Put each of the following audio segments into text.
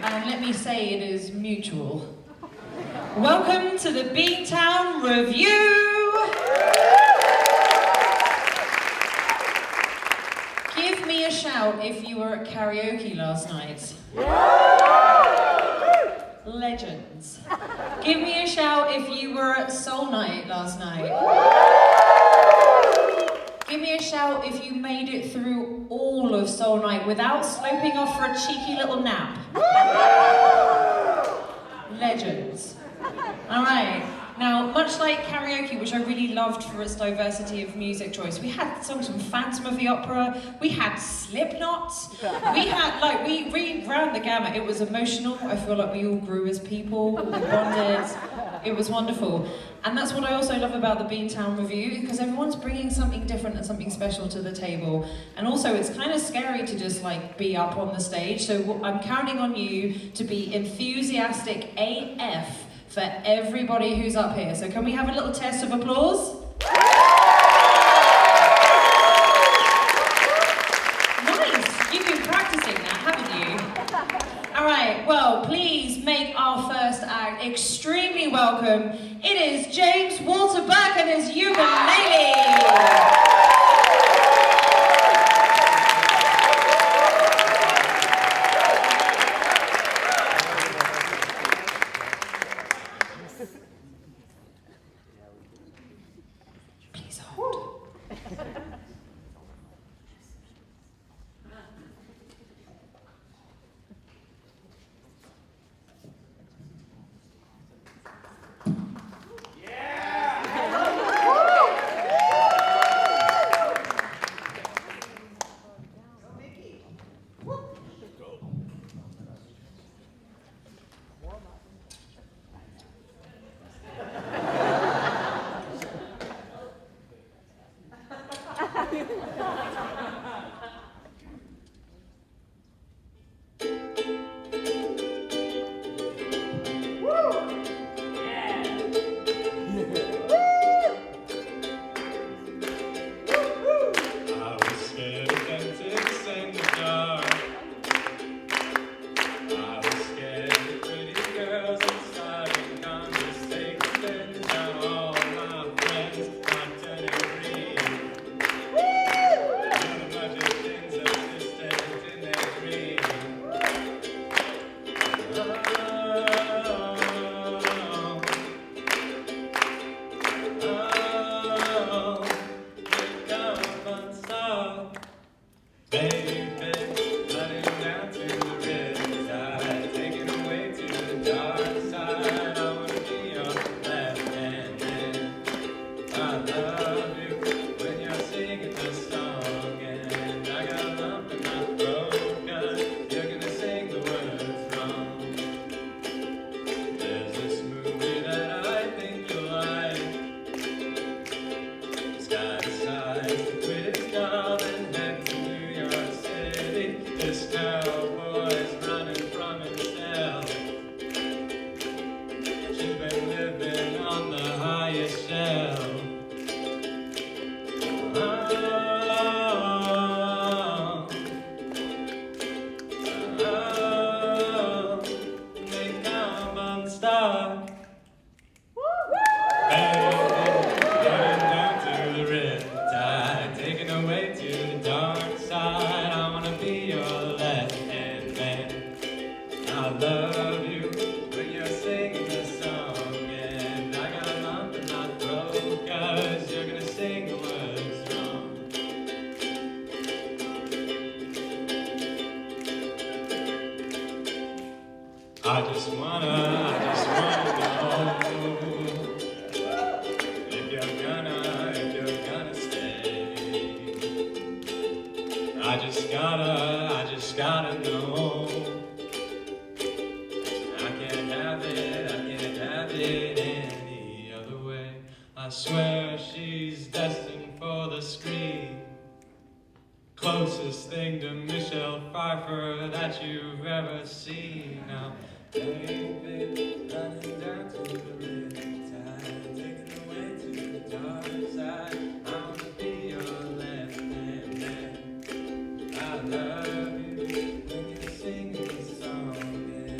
and let me say it is mutual. Welcome to the Beantown Revue! Give me a shout if you were at karaoke last night. Legends. Give me a shout if you were at Soul Night last night. Give me a shout if you made it through all of Soul Night without sloping off for a cheeky little nap. Legends. All right. Now, much like karaoke, which I really loved for its diversity of music choice, we had songs from Phantom of the Opera, we had Slipknot, we ran the gamut. It was emotional. I feel like we all grew as people, we bonded. It was wonderful. And that's what I also love about the Beantown Revue, because everyone's bringing something different and something special to the table. And also, it's kind of scary to just be up on the stage. So I'm counting on you to be enthusiastic AF for everybody who's up here. So can we have a little test of applause? Nice, you've been practicing that, haven't you? All right, well, please make our first act extremely welcome. It is James Walter Burke and his ukulele. Please hold. I just wanna know if you're gonna stay. I just gotta know. I can't have it any other way. I swear she's destined for the screen. Closest thing to Michelle Pfeiffer that you've ever seen. Now, baby, running down to the riptide, taking away to the dark side. I wanna be your left hand man. I love you when you're singing the song, and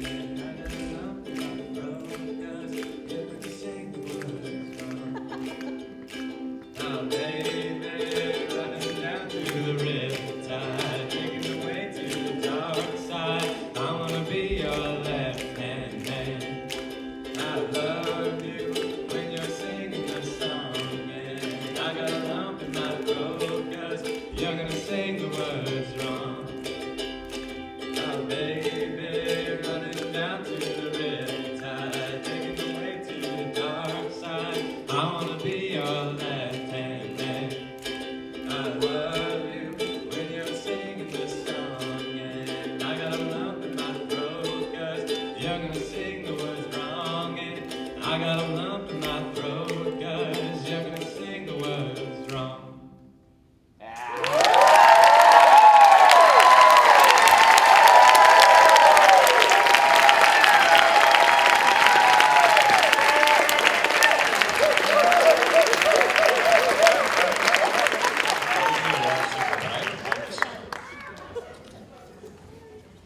I got a lump in my throat, 'cause you're gonna sing the words wrong.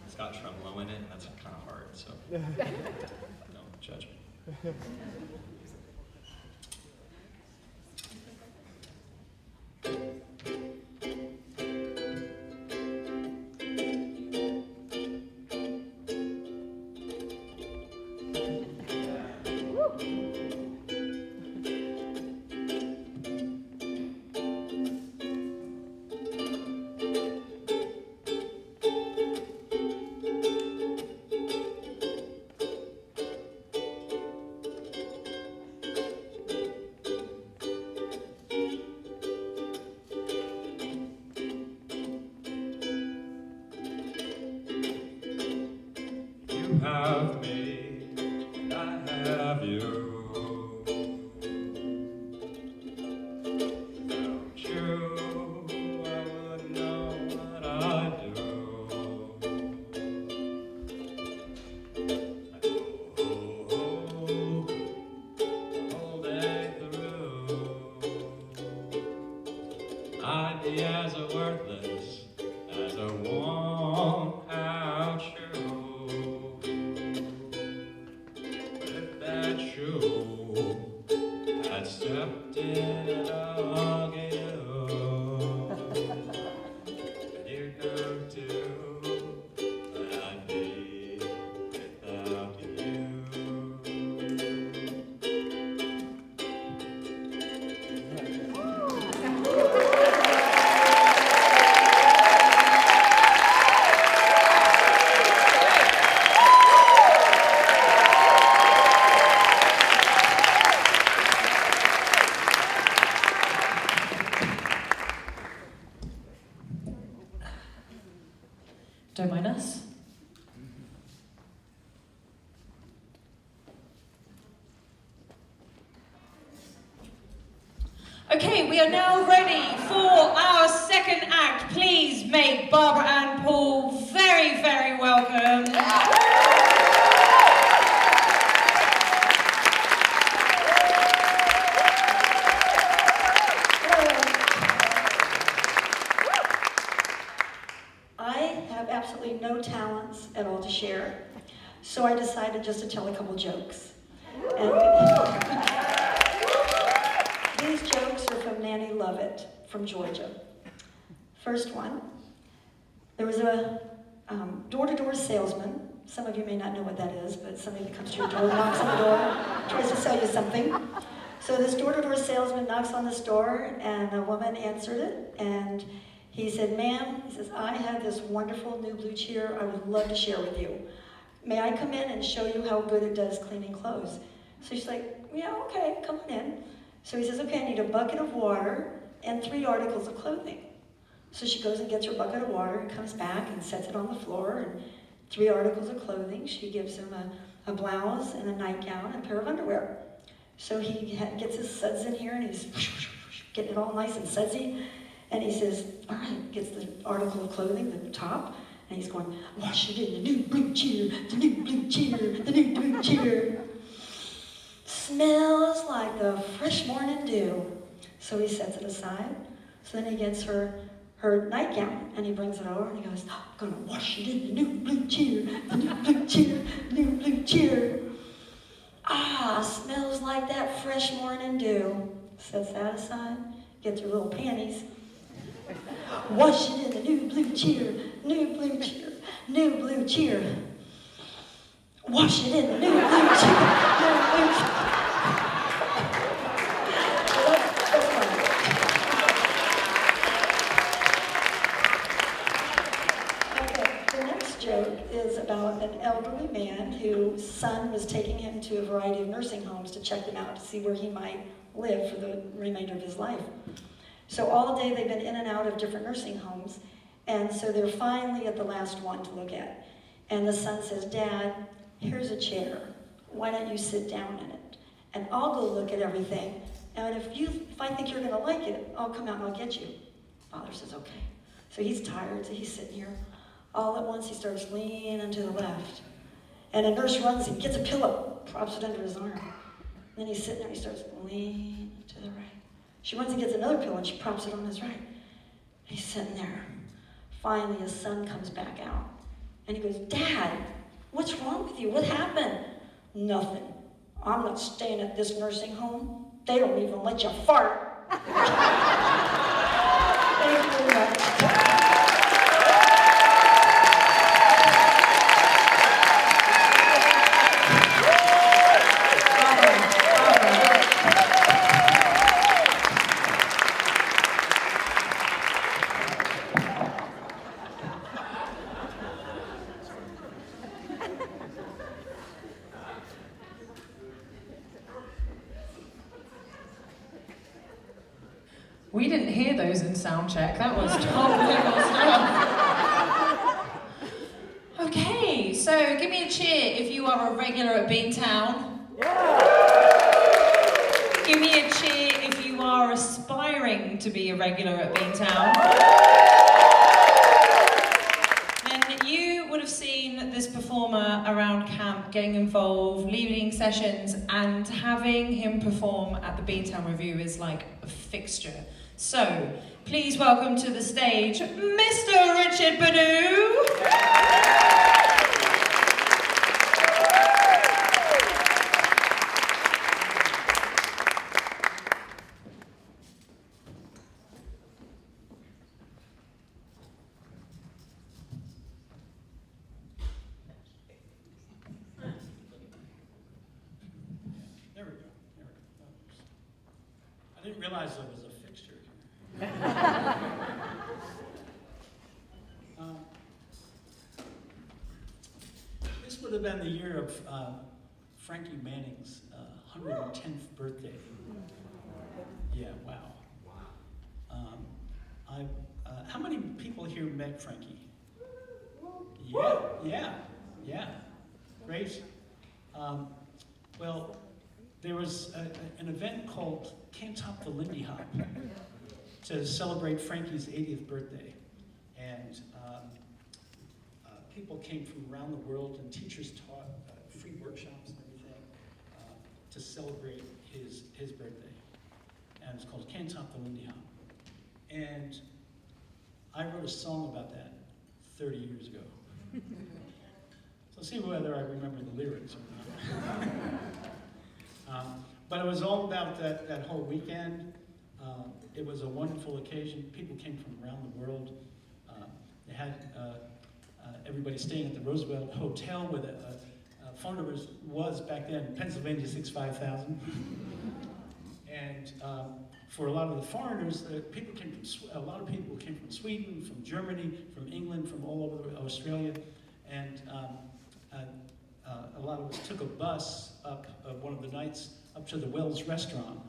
It's got tremolo in it, and that's kind of hard, so don't judge me. You have me, and I have you. Without you, I wouldn't know what I'd do. I go the whole day through. I'd be as worthless as a worn out shoe. That shoe had stepped in a dog you. And you know too, but I'd be without you. Don't mind us. Okay, we are now ready for our second act. Please make Barbara and Paul very, very welcome. I have absolutely no talents at all to share, so I decided just to tell a couple jokes. And these jokes are from Nanny Lovett from Georgia. First one, there was a door-to-door salesman. Some of you may not know what that is, but somebody that comes to your door, knocks on the door, tries to sell you something. So this door-to-door salesman knocks on this door, and a woman answered it, and he said, "Ma'am," he says, "I have this wonderful new blue cheer I would love to share with you. May I come in and show you how good it does cleaning clothes?" So she's like, "Yeah, okay, come on in." So he says, "Okay, I need a bucket of water and 3 articles of clothing." So she goes and gets her bucket of water and comes back and sets it on the floor, and 3 articles of clothing. She gives him a blouse and a nightgown and a pair of underwear. So he gets his suds in here, and he's getting it all nice and sudsy. And he says, all right, gets the article of clothing, the top, and he's going, "Wash it in the new blue cheer, the new blue cheer, the new blue cheer. Smells like the fresh morning dew." So he sets it aside. So then he gets her nightgown, and he brings it over, and he goes, "I'm gonna wash it in the new blue cheer, the new blue cheer, new blue cheer. Ah, smells like that fresh morning dew." Sets that aside, gets her little panties. "Wash it in the new blue cheer, new blue cheer, new blue cheer. Wash it in the new blue cheer, new blue cheer." That's funny. Okay, the next joke is about an elderly man whose son was taking him to a variety of nursing homes to check them out to see where he might live for the remainder of his life. So all day they've been in and out of different nursing homes, and so they're finally at the last one to look at. And the son says, "Dad, here's a chair. Why don't you sit down in it?" and I'll go look at everything. And if I think you're going to like it, I'll come out and I'll get you. Father says, okay. So he's tired, so he's sitting here. All at once, he starts leaning to the left. And a nurse runs and gets a pillow, props it under his arm. Then he's sitting there, he starts leaning to the right. She runs and gets another pillow, and she props it on his right. He's sitting there. Finally, his son comes back out. And he goes, Dad, what's wrong with you? What happened? Nothing. I'm not staying at this nursing home. They don't even let you fart. Thank you very much. We didn't hear those in sound check. That was top level stuff. Okay, so give me a cheer if you are a regular at Beantown. Give me a cheer if you are aspiring to be a regular at Beantown. Then you would have seen this performer around camp getting involved, leading sessions, and having him perform at the Beantown Revue is like a fixture. So, please welcome to the stage, Mr. Richard Badu. There we go. I didn't realize there was a fixture here. This would have been the year of Frankie Manning's 110th birthday. Yeah, wow. How many people here met Frankie? Yeah. Great. Well, there was an event called Can't Top the Lindy Hop to celebrate Frankie's 80th birthday. And people came from around the world, and teachers taught free workshops and everything to celebrate his birthday. And it's called Can't Top the Lindy Hop. And I wrote a song about that 30 years ago. So see whether I remember the lyrics or not. But it was all about that whole weekend. It was a wonderful occasion. People came from around the world. They had everybody staying at the Roosevelt Hotel, where the phone number was back then Pennsylvania 65000. And for a lot of the foreigners, a lot of people came from Sweden, from Germany, from England, from all over Australia, and a lot of us took a bus up one of the nights up to the Wells restaurant,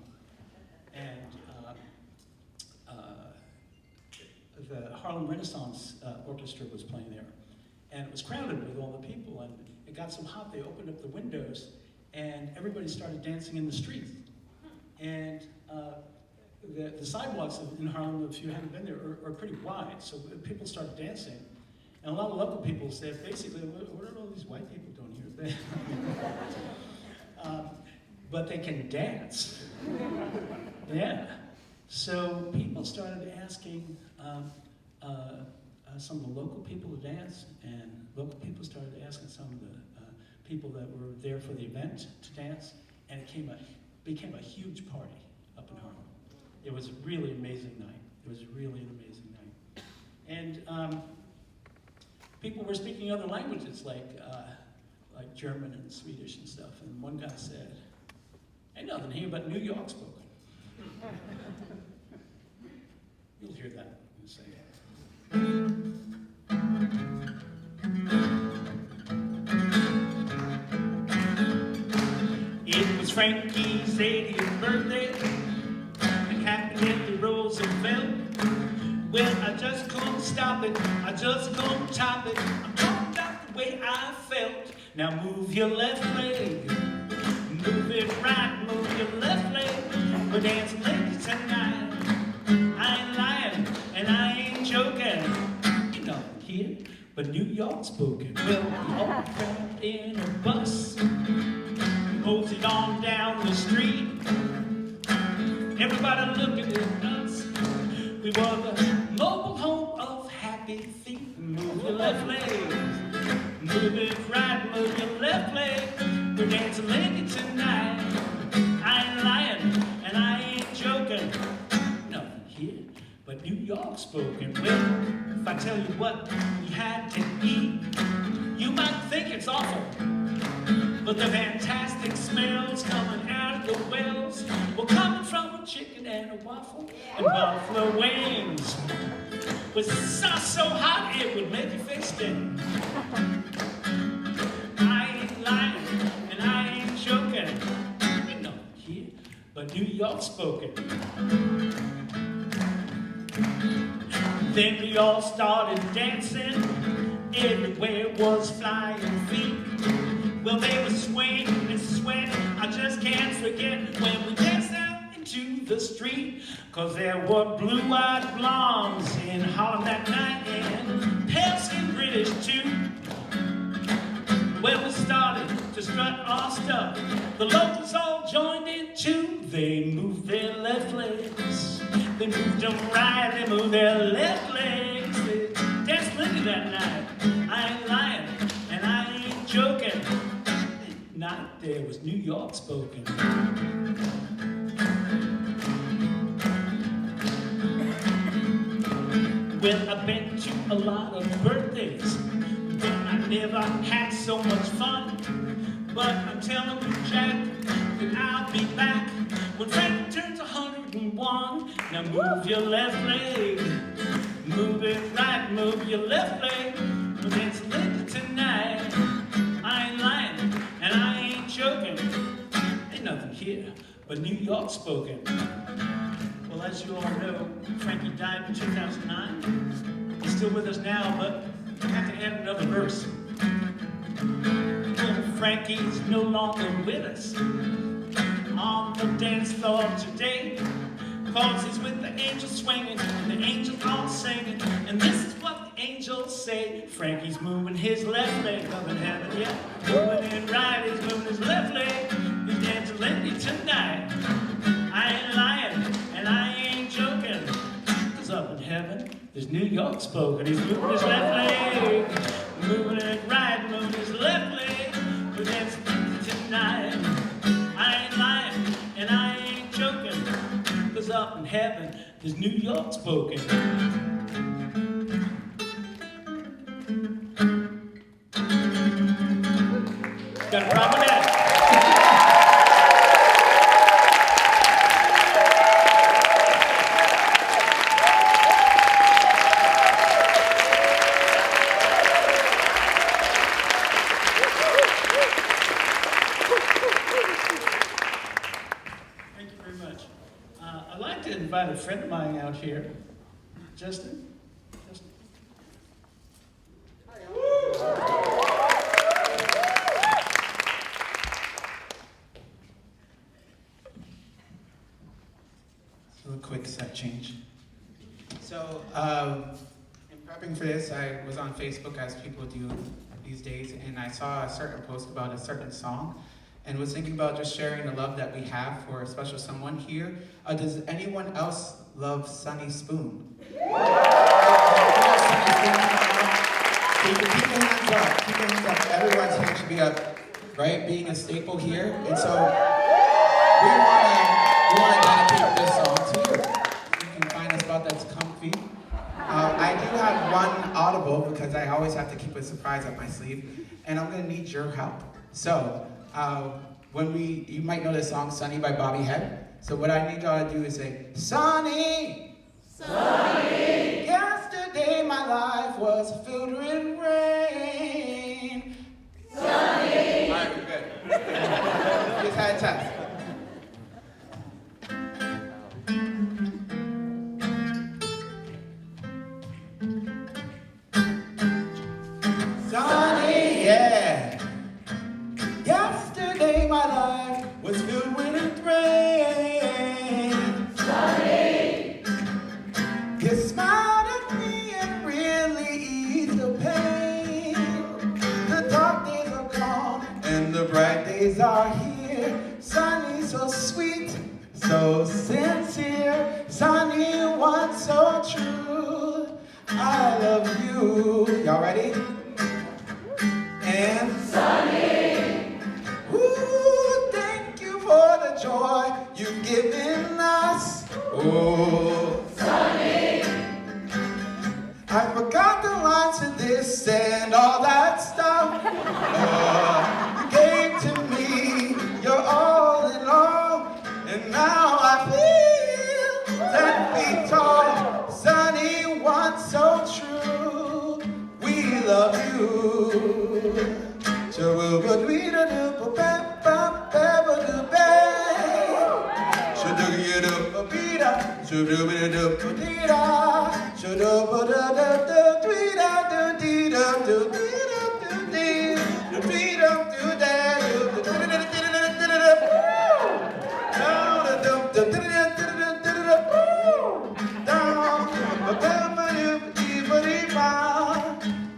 and the Harlem Renaissance Orchestra was playing there, and it was crowded with all the people, and it got so hot they opened up the windows, and everybody started dancing in the streets, and the sidewalks in Harlem, if you haven't been there, are pretty wide, so people started dancing. And a lot of local people said, basically, what are all these white people doing here? But they can dance. Yeah. So people started asking some of the local people to dance, and local people started asking some of the people that were there for the event to dance, and it became a huge party up in Harlem. It was a really amazing night. It was really an amazing night. And people were speaking other languages, like German and Swedish and stuff. And one guy said, "Ain't nothing here but New York spoken." You'll hear that in a second. It was Frankie's 80th birthday. It happened at the Roosevelt. Well, I just couldn't stop it. I just couldn't top it. I'm talking about the way I felt. Now move your left leg. Move it right, move your left leg. We're dancing ladies tonight. I ain't lying and I ain't joking. You know, here, but New York spoken. Well, we all crammed in a bus, moseyed on down the street. Everybody looking at us. We were the mobile home of happy feet. Move your left leg. Move it right, move your left leg. We're dancing lady tonight. I ain't lying and I ain't joking. Nothing here but New York spoken. Well, if I tell you what we had to eat, you might think it's awful, but the fantastic smells coming out of the wells were coming from a chicken and a waffle and buffalo wings with sauce so hot it would make your face sting. I ain't lying and I ain't joking. You know, here, but New York spoken. Then we all started dancing. Everywhere was flying feet. Well, they were swaying and sweating. I just can't forget when we danced out into the street. 'Cause there were blue-eyed blondes in Harlem that night and pale-skinned British too. Well, we started to strut our stuff. The locals all joined in too. They moved their left legs. They moved them right, they moved their left legs. They danced plenty that night. I ain't lying and I ain't joking. That night there was New York spoken. Well, I've been to a lot of birthdays, but I never had so much fun. But I'm telling you, Jack, that I'll be back when Frank turns 101. Now move your left leg, move it right, move your left leg. We're dancing late tonight. I ain't lying and I ain't joking. Ain't nothing here but New York spoken. Well, as you all know, Frankie died in 2009. He's still with us now, but I have to add another verse. Well, Frankie's no longer with us on the dance floor today, 'cause he's with the angels swinging and the angels all singing. And this is what the angels say: Frankie's moving his left leg up in heaven, yeah. Moving it right, he's moving his left leg. He's dancing lady tonight. I ain't lying and I ain't joking, 'cause up in heaven there's New York spoken. He's moving his left leg, moving it right, moving his left leg. We're dancing tonight. I ain't lying and I ain't joking, 'cause up in heaven there's New York spoken. Got a problem with that? Thank you very much. I'd like to invite a friend of mine out here. Justin? Justin? So a quick set change. So, in prepping for this, I was on Facebook, as people do these days, and I saw a certain post about a certain song, and was thinking about just sharing the love that we have for a special someone here. Does anyone else love Sunny Spoon? Keep your hands up. Keep your hands up. Everyone's hand should be up, right? Being a staple here, and so we want to dedicate this song to you. You can find a spot that's comfy. I do have one audible because I always have to keep a surprise up my sleeve, and I'm gonna need your help. So, you might know the song "Sunny" by Bobby Head. So what I need y'all to do is say, "Sunny, sunny. Yesterday my life was filled with rain. Sunny." All right, we're good. Just had a test. Sunny, yeah. Yesterday my life was filled with rain. Sunny. You smiled at me and really eased the pain. The dark days are gone and the bright days are here. Sunny, so sweet, so sincere. Sunny, one so true. I love you. Y'all ready? And Sunny. Ooh, thank you for the joy you've given us. Oh, Sunny. I forgot the lines to this and all that stuff. You gave to me your all in all, and now I feel 10 feet tall. Sunny, one so true. We love you.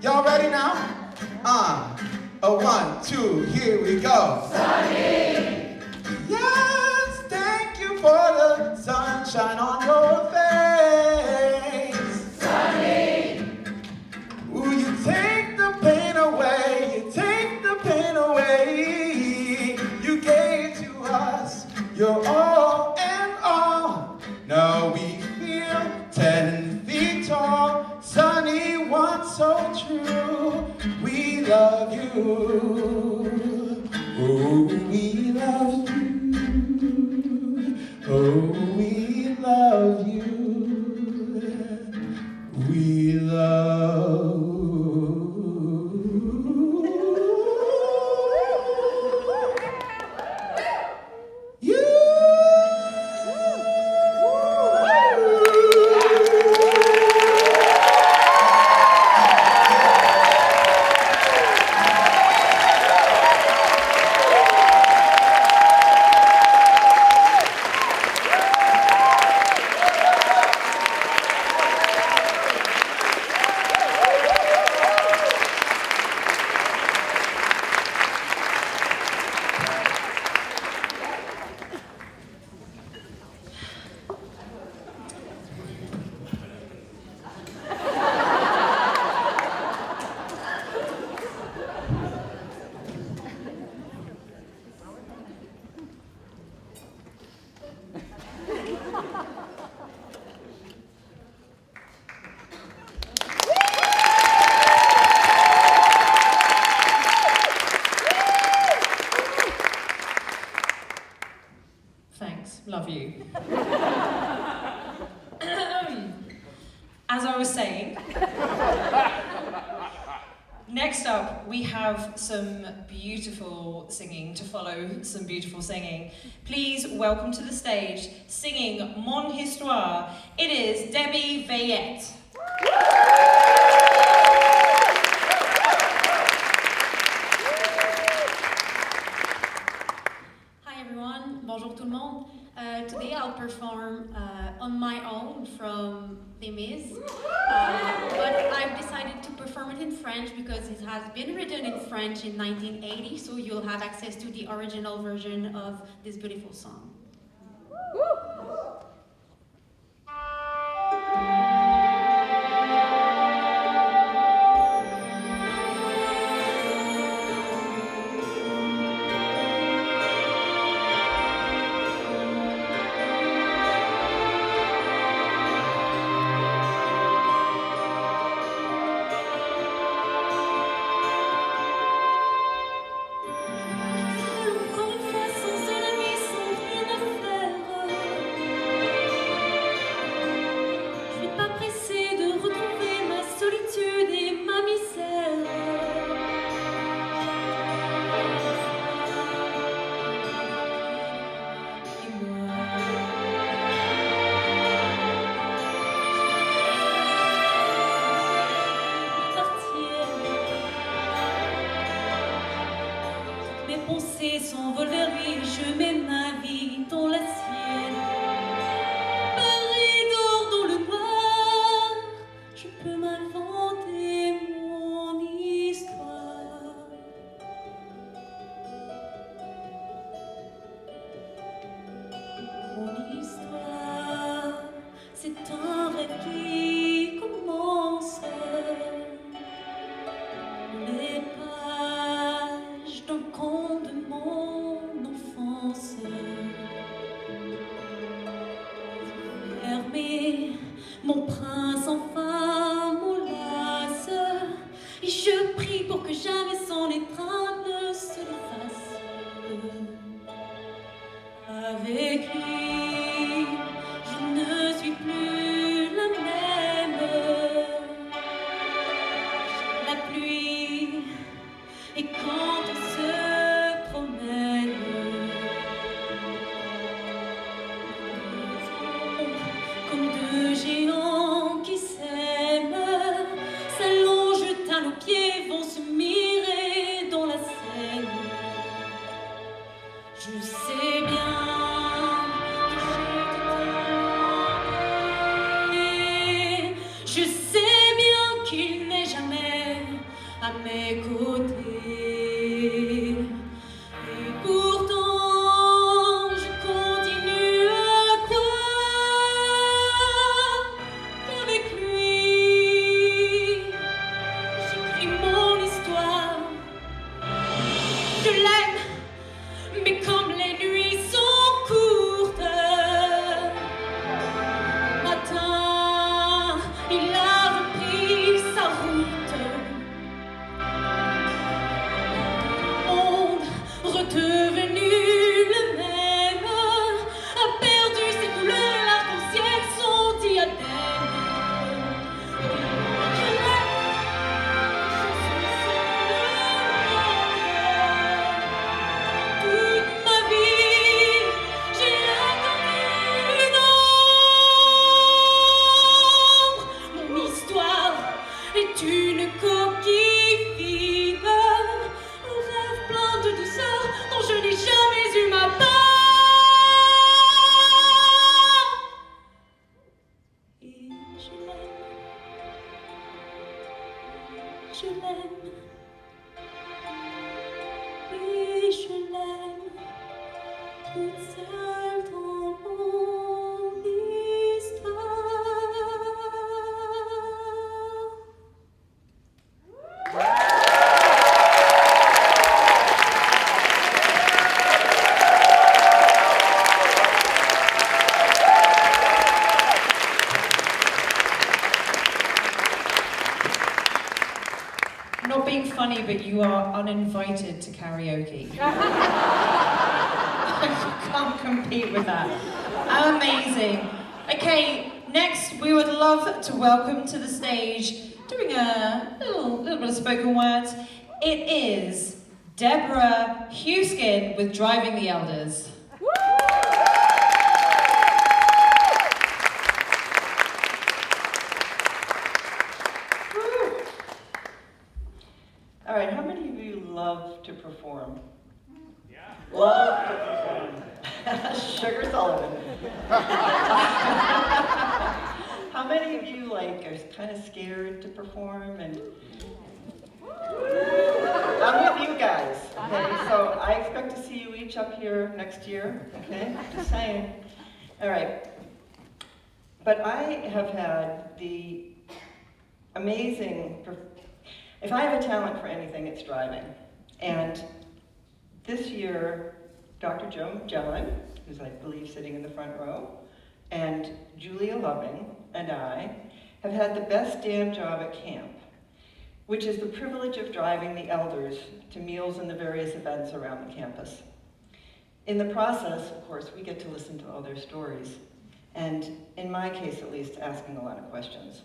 Y'all ready now? A 1, 2, here we go. Sunny! Yes, thank you for the sunshine on your face. Sunny! Ooh, you take the pain away, you take the pain away. You gave to us your all and all. Now we feel 10 feet tall. Sunny, one so true. We love you. Oh, we love you. Oh, we love you. We love you. Thanks, love you. As I was saying, next up we have some beautiful singing to follow, some beautiful singing. Please welcome to the stage, singing Mon Histoire, it is Debbie Veillette. Hi everyone, bonjour tout le monde. Today I'll perform on my own from Les Mis, but I've decided to perform it in French because it has been written in French in 1980, so you'll have access to the original version of this beautiful song. Encore une fois, sans un ami, sans rien à faire. pensées s'envolent vers lui, je mets ma vie dans la sienne. Paris dort dans le noir, je peux m'inventer mon histoire. Mon histoire, c'est un rêve qui commence. Les pages d'un conte de mon enfance. Fermé, mon prince enfin m'enlace, et je prie pour que jamais son étreinte ne se l'efface. Avec lui, je ne suis plus la même. La pluie, et quand on se promène, comme deux géants qui s'aiment, s'allongent à nos pieds, vont se mirer dans la Seine. Je sais bien que j'ai tout tenté. Je sais bien qu'il n'est jamais à mes côtés. Et pourtant, je continue à croire qu'avec lui, j'écris mon histoire. Je l'aime, mais comme les nuits sont courtes, matin, il a repris sa route. Monde redevenu le même, a perdu ses couleurs, l'arc-en-ciel, son diadème. Je l'aime, je suis seule. Toute ma vie, j'ai attendu une ombre. Mon histoire est une coquille vide, un rêve plein de douceur dont je n'ai jamais eu ma part. Et je l'aime, je l'aime. Oui, je l'aime, toute seule dans mon histoire. Not being funny, but you are uninvited to karaoke. You can't compete with that. Amazing. Okay, next we would love to welcome to the stage, doing a little bit of spoken words, it is Deborah Huskin with Driving the Elders. All right, how many of you love to perform? Yeah. Love to perform. Sugar Sullivan. How many of you are kind of scared to perform? And I'm with you guys. Okay, so I expect to see you each up here next year. Okay, just saying. All right. But I have had the amazing. If I have a talent for anything, it's driving. And this year, Dr. Joan Gelling, who's I believe sitting in the front row, and Julia Loving and I have had the best damn job at camp, which is the privilege of driving the elders to meals and the various events around the campus. In the process, of course, we get to listen to all their stories, and in my case at least, asking a lot of questions.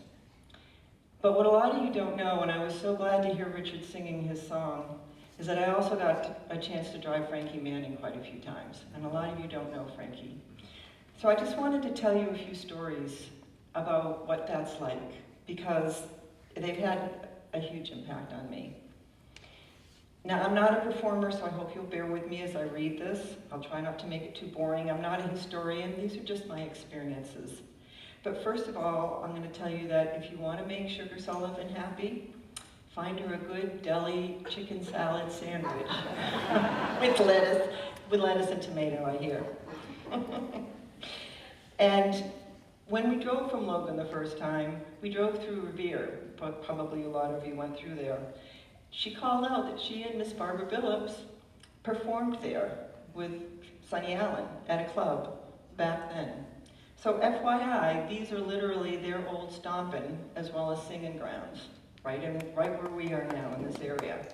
But what a lot of you don't know, and I was so glad to hear Richard singing his song, is that I also got a chance to drive Frankie Manning quite a few times, and a lot of you don't know Frankie. So I just wanted to tell you a few stories about what that's like, because they've had a huge impact on me. Now, I'm not a performer, so I hope you'll bear with me as I read this. I'll try not to make it too boring. I'm not a historian. These are just my experiences. But first of all, I'm going to tell you that if you want to make Sugar Sullivan happy, find her a good deli chicken salad sandwich with lettuce and tomato, I hear. And when we drove from Logan the first time, we drove through Revere, but probably a lot of you went through there. She called out that she and Miss Barbara Billups performed there with Sonny Allen at a club back then. So FYI, these are literally their old stomping as well as singing grounds, right where we are now in this area.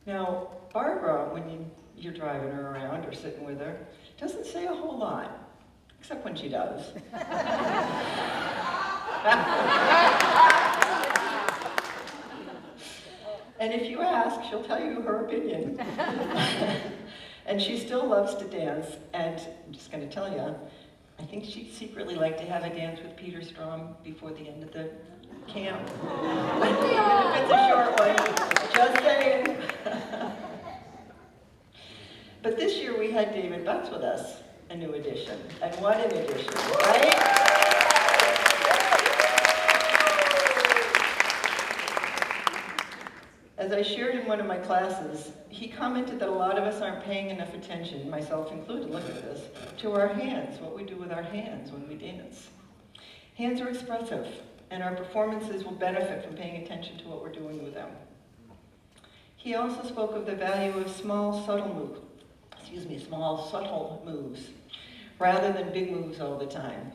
Now, Barbara, when you're driving her around or sitting with her, doesn't say a whole lot, except when she does. And if you ask, she'll tell you her opinion. And she still loves to dance, and I'm just going to tell you, I think she'd secretly like to have a dance with Peter Strom before the end of the camp. Even if it's a short one, just saying. But this year we had David Butts with us, a new addition. And what an addition, right? As I shared in one of my classes, he commented that a lot of us aren't paying enough attention, myself included, look at this, to our hands, what we do with our hands when we dance. Hands are expressive, and our performances will benefit from paying attention to what we're doing with them. He also spoke of the value of small, subtle moves, rather than big moves all the time.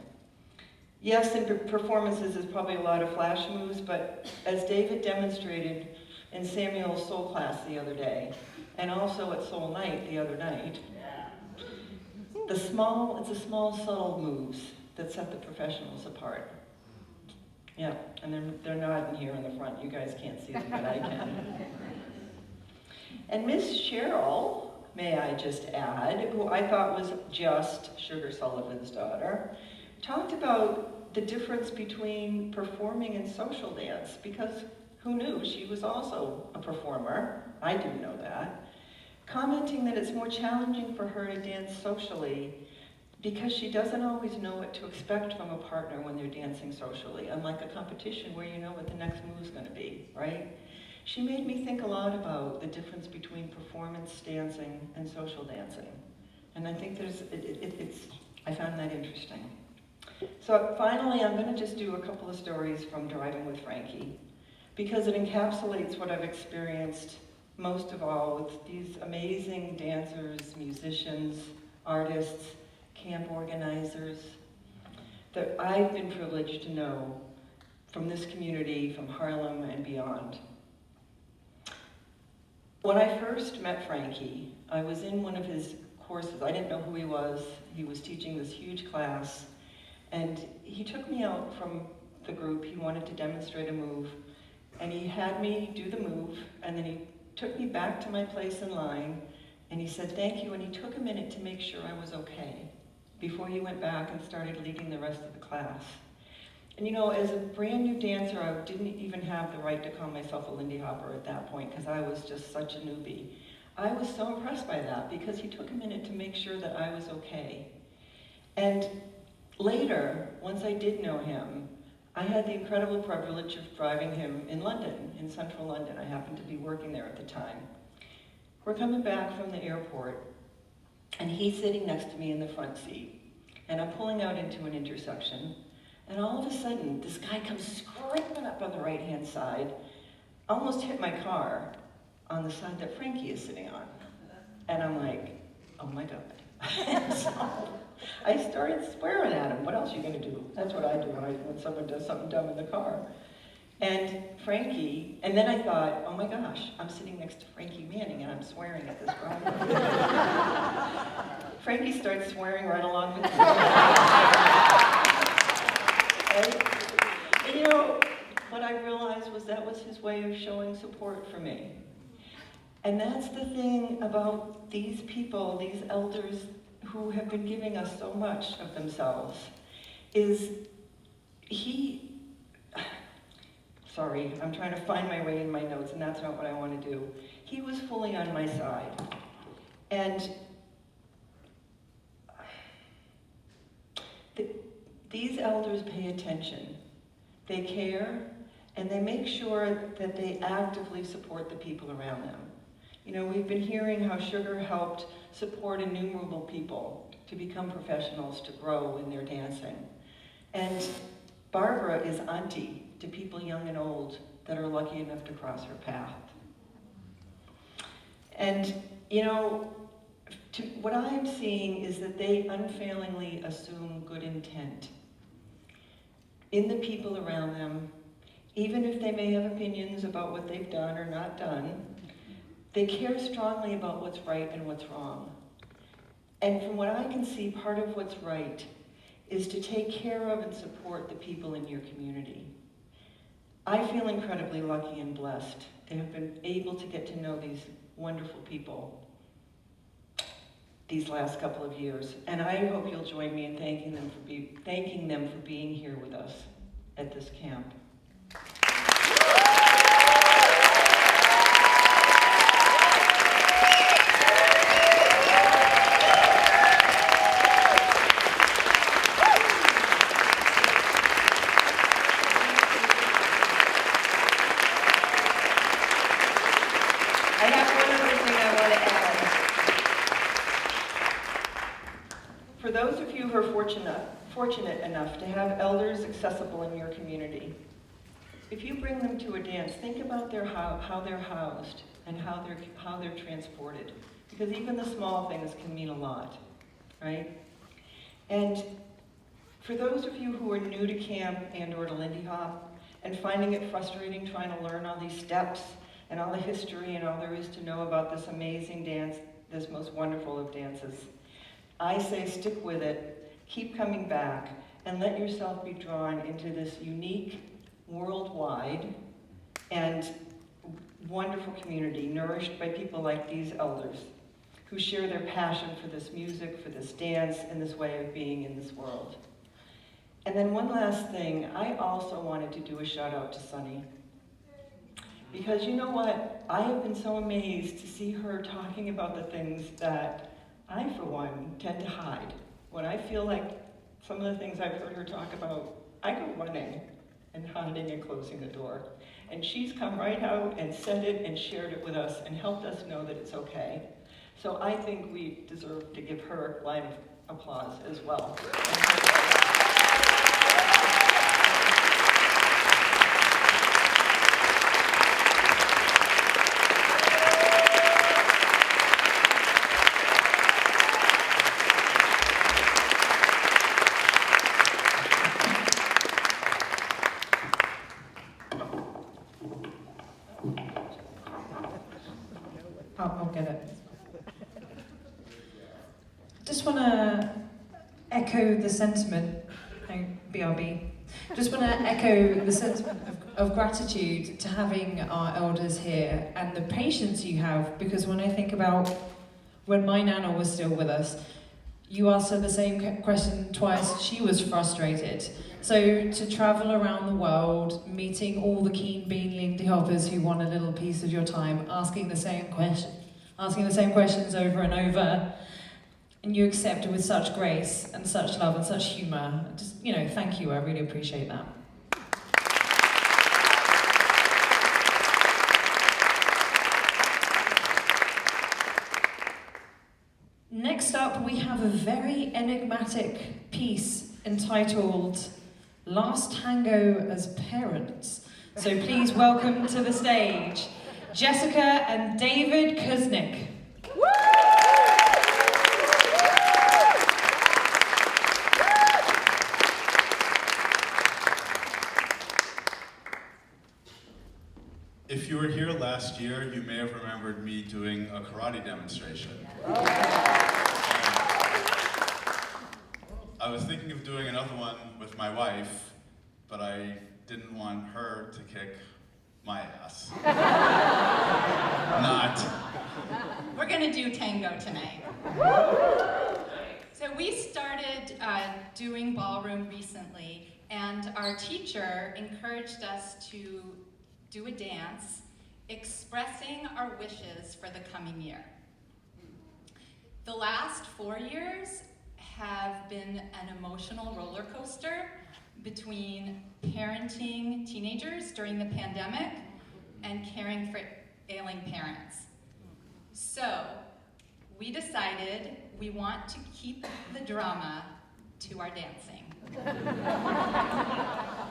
Yes, in performances there's probably a lot of flash moves, but as David demonstrated in Samuel's soul class the other day, and also at Soul Night the other night, it's the small, subtle moves that set the professionals apart. Yeah, and they're nodding here in the front. You guys can't see them, but I can. And Miss Cheryl, may I just add, who I thought was just Sugar Sullivan's daughter, talked about the difference between performing and social dance, because who knew she was also a performer? I didn't know that. Commenting that it's more challenging for her to dance socially because she doesn't always know what to expect from a partner when they're dancing socially, unlike a competition where you know what the next move is going to be, right? She made me think a lot about the difference between performance dancing and social dancing. And I think I found that interesting. So finally, I'm going to just do a couple of stories from Driving with Frankie, because it encapsulates what I've experienced most of all with these amazing dancers, musicians, artists, camp organizers that I've been privileged to know from this community, from Harlem and beyond. When I first met Frankie, I was in one of his courses. I didn't know who he was. He was teaching this huge class, and he took me out from the group. He wanted to demonstrate a move. And he had me do the move, and then he took me back to my place in line, and he said thank you, and he took a minute to make sure I was okay before he went back and started leading the rest of the class. And you know, as a brand new dancer, I didn't even have the right to call myself a Lindy Hopper at that point, because I was just such a newbie. I was so impressed by that, because he took a minute to make sure that I was okay. And later, once I did know him, I had the incredible privilege of driving him in London, in central London. I happened to be working there at the time. We're coming back from the airport, and he's sitting next to me in the front seat. And I'm pulling out into an intersection, and all of a sudden, this guy comes screaming up on the right-hand side, almost hit my car on the side that Frankie is sitting on. And I'm like, oh my God. So I started swearing at him. What else are you going to do? That's what I do when someone does something dumb in the car. And Frankie, and then I thought, oh my gosh, I'm sitting next to Frankie Manning and I'm swearing at this driver. Frankie starts swearing right along with me. Right? And you know, what I realized was that was his way of showing support for me. And that's the thing about these people, these elders who have been giving us so much of themselves, is sorry, I'm trying to find my way in my notes, and that's not what I want to do. he was fully on my side. And these elders pay attention. They care, and they make sure that they actively support the people around them. You know, we've been hearing how sugar helped support innumerable people to become professionals, to grow in their dancing. And Barbara is auntie to people young and old that are lucky enough to cross her path. And, you know, what I'm seeing is that they unfailingly assume good intent in the people around them, even if they may have opinions about what they've done or not done. They care strongly about what's right and what's wrong. And from what I can see, part of what's right is to take care of and support the people in your community. I feel incredibly lucky and blessed to have been able to get to know these wonderful people these last couple of years. And I hope you'll join me in thanking them for being here with us at this camp. I have one other thing I want to add. For those of you who are fortunate enough to have elders accessible in your community, if you bring them to a dance, think about how they're housed and how they're transported, because even the small things can mean a lot, right? And for those of you who are new to camp and or to Lindy Hop and finding it frustrating trying to learn all these steps and all the history and all there is to know about this amazing dance, this most wonderful of dances, I say stick with it, keep coming back, and let yourself be drawn into this unique, worldwide, and wonderful community nourished by people like these elders who share their passion for this music, for this dance, and this way of being in this world. And then one last thing, I also wanted to do a shout out to Sunny. Because you know what? I have been so amazed to see her talking about the things that I, for one, tend to hide. When I feel like some of the things I've heard her talk about, I go running and hiding and closing the door. And she's come right out and said it and shared it with us and helped us know that it's okay. So I think we deserve to give her a line of applause as well. I'll get it. Just want to echo the sentiment, BRB. Just want to echo the sentiment of gratitude to having our elders here and the patience you have, because when I think about when my Nana was still with us, you asked her the same question twice, she was frustrated. So to travel around the world, meeting all the keen bean Lindy Hoppers who want a little piece of your time, asking the same questions over and over, and you accept it with such grace and such love and such humor. Just, you know, thank you, I really appreciate that. Next up, we have a very enigmatic piece entitled Last Tango as Parents. So please welcome to the stage, Jessica and David Kuznick. If you were here last year, you may have remembered me doing a karate demonstration. I was thinking of doing another one with my wife, but I didn't want her to kick my ass. Not. We're gonna do tango tonight. So we started doing ballroom recently, and our teacher encouraged us to do a dance expressing our wishes for the coming year. The last 4 years have been an emotional roller coaster between parenting teenagers during the pandemic and caring for ailing parents. So, we decided we want to keep the drama to our dancing.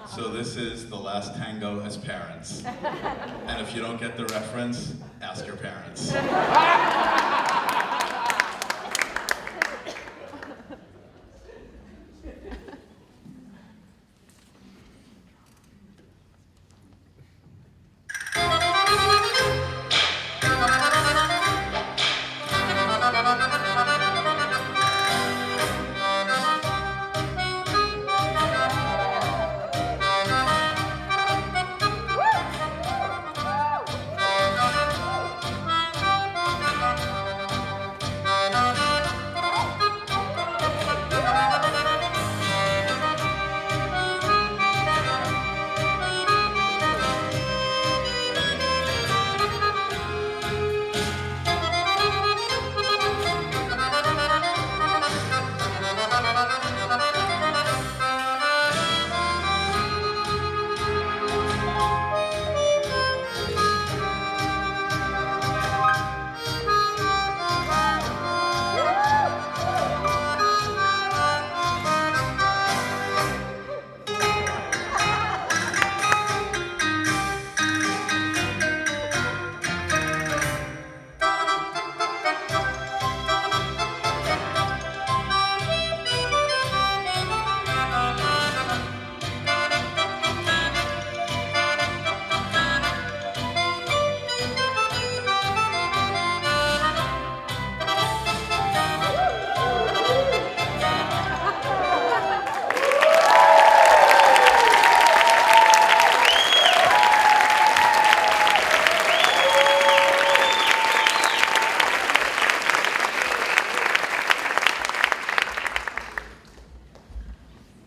So this is the last tango as parents. And if you don't get the reference, ask your parents.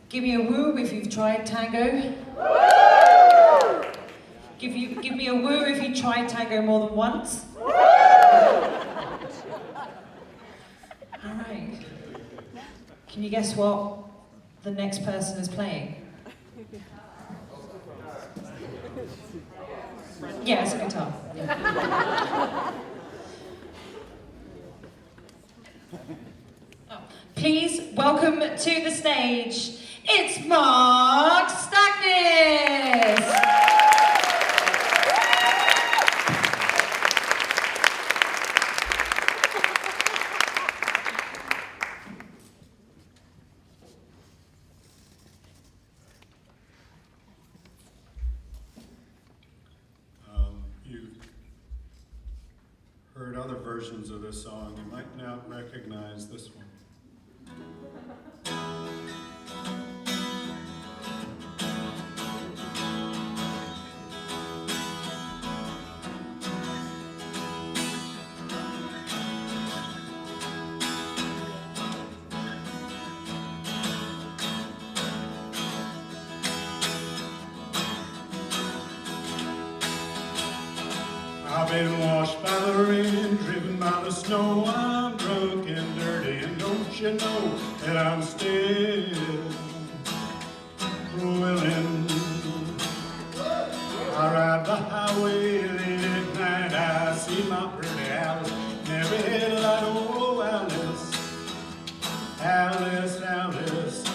Give me a woo if you've tried tango. Give me a woo if you tried tango more than once. All right. Can you guess what the next person is playing? Yeah, it's a guitar. Yeah. Oh. Please welcome to the stage, it's Mark Stackness! You've heard other versions of this song. You might not recognize this one. I've been washed by the rain, driven by the snow. I'm drunk and dirty, and don't you know that I'm still willing? I ride the highway late at night. I see my pretty Alice, never headlight. Oh, Alice, Alice, Alice.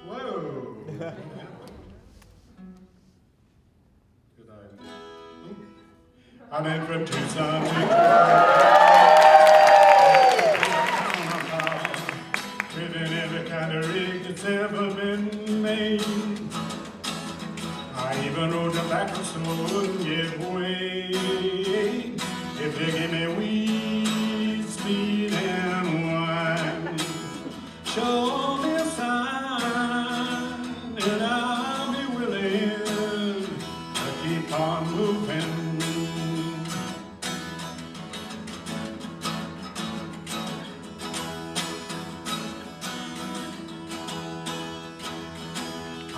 Whoa. I'm in from Tucson to driven every kind of rig that's ever been made. I even rode the back of slow and give way. If you give me weed, speed, and wine, show me a sign, and I'll be willing to keep on moving.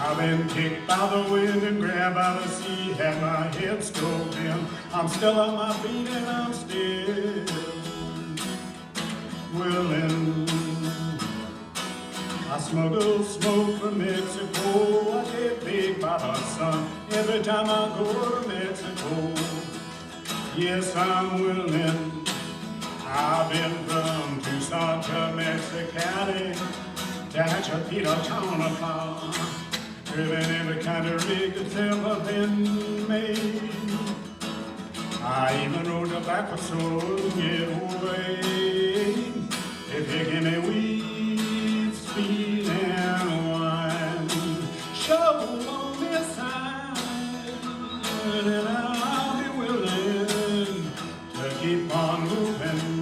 I've been kicked by the wind and grabbed by the sea, had my head stove in. I'm still on my feet and I'm still willing. I smuggle smoke from Mexico. I get big by the sun every time I go to Mexico. Yes, I'm willing. I've been from Tucson to Mexicali, Tehachapi, Tonopah, driven every kind of rig that's ever been made. I even rode the backwards so get away. If you give me weed, speed, and wine, show me a sign, and I'll be willing to keep on moving.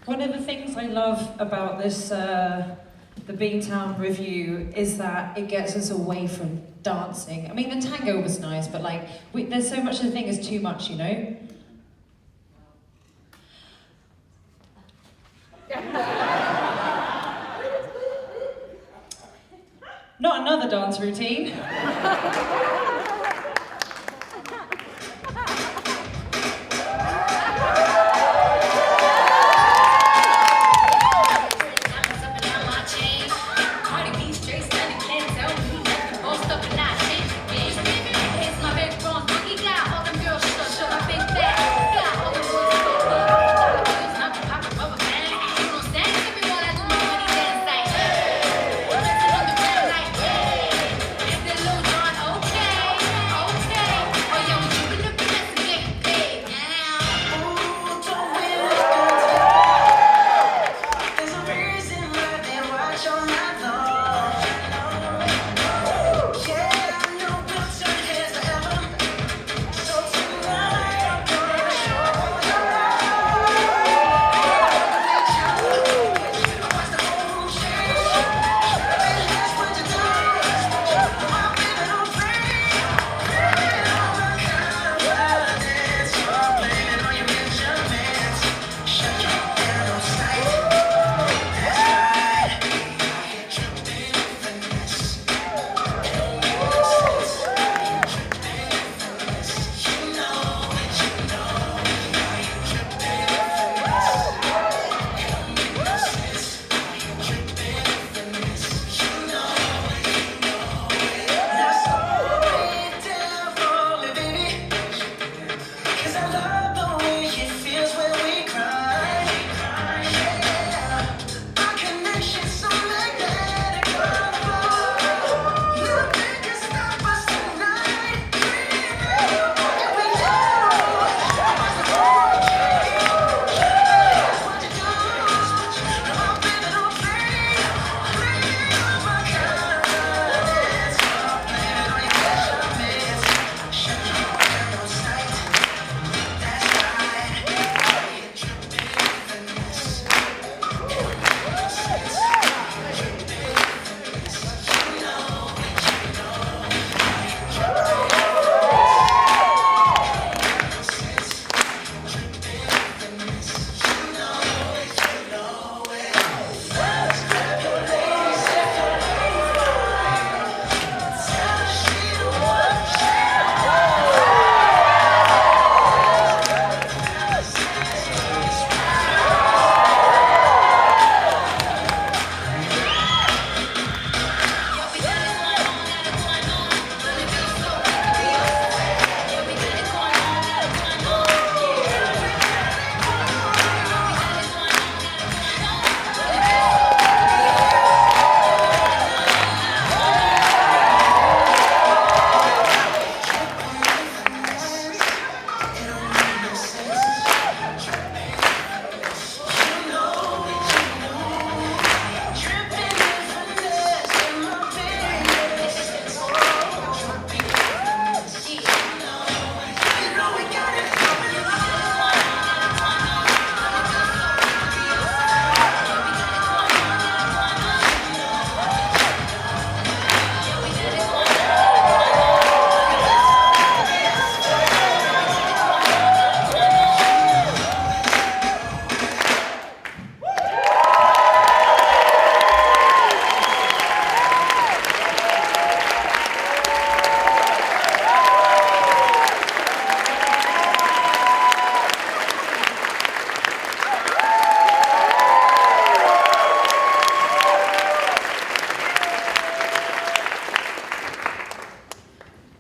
One of the things I love about this, the Beantown Revue, is that it gets us away from dancing. I mean, the tango was nice, but like, there's so much of the thing is too much, you know? Not another dance routine.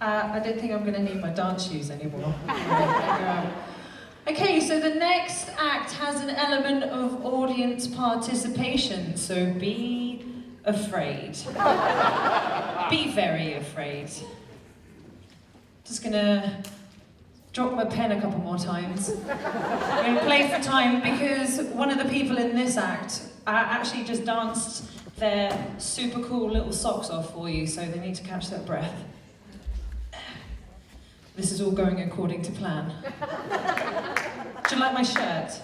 I don't think I'm going to need my dance shoes anymore. Okay, so the next act has an element of audience participation, so be afraid. Be very afraid. Just gonna drop my pen a couple more times. I'm gonna play for time because one of the people in this act actually just danced their super cool little socks off for you, so they need to catch their breath. This is all going according to plan. Do you like my shirt?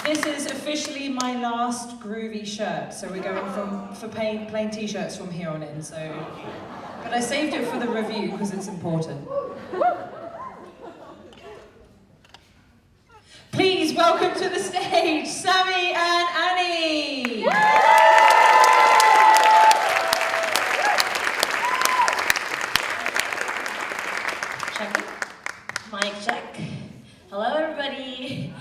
This is officially my last groovy shirt, so we're going for plain t-shirts from here on in. So, but I saved it for the review because it's important. Please welcome to the stage, Sammy and Annie. Check. Mic check. Hello, everybody.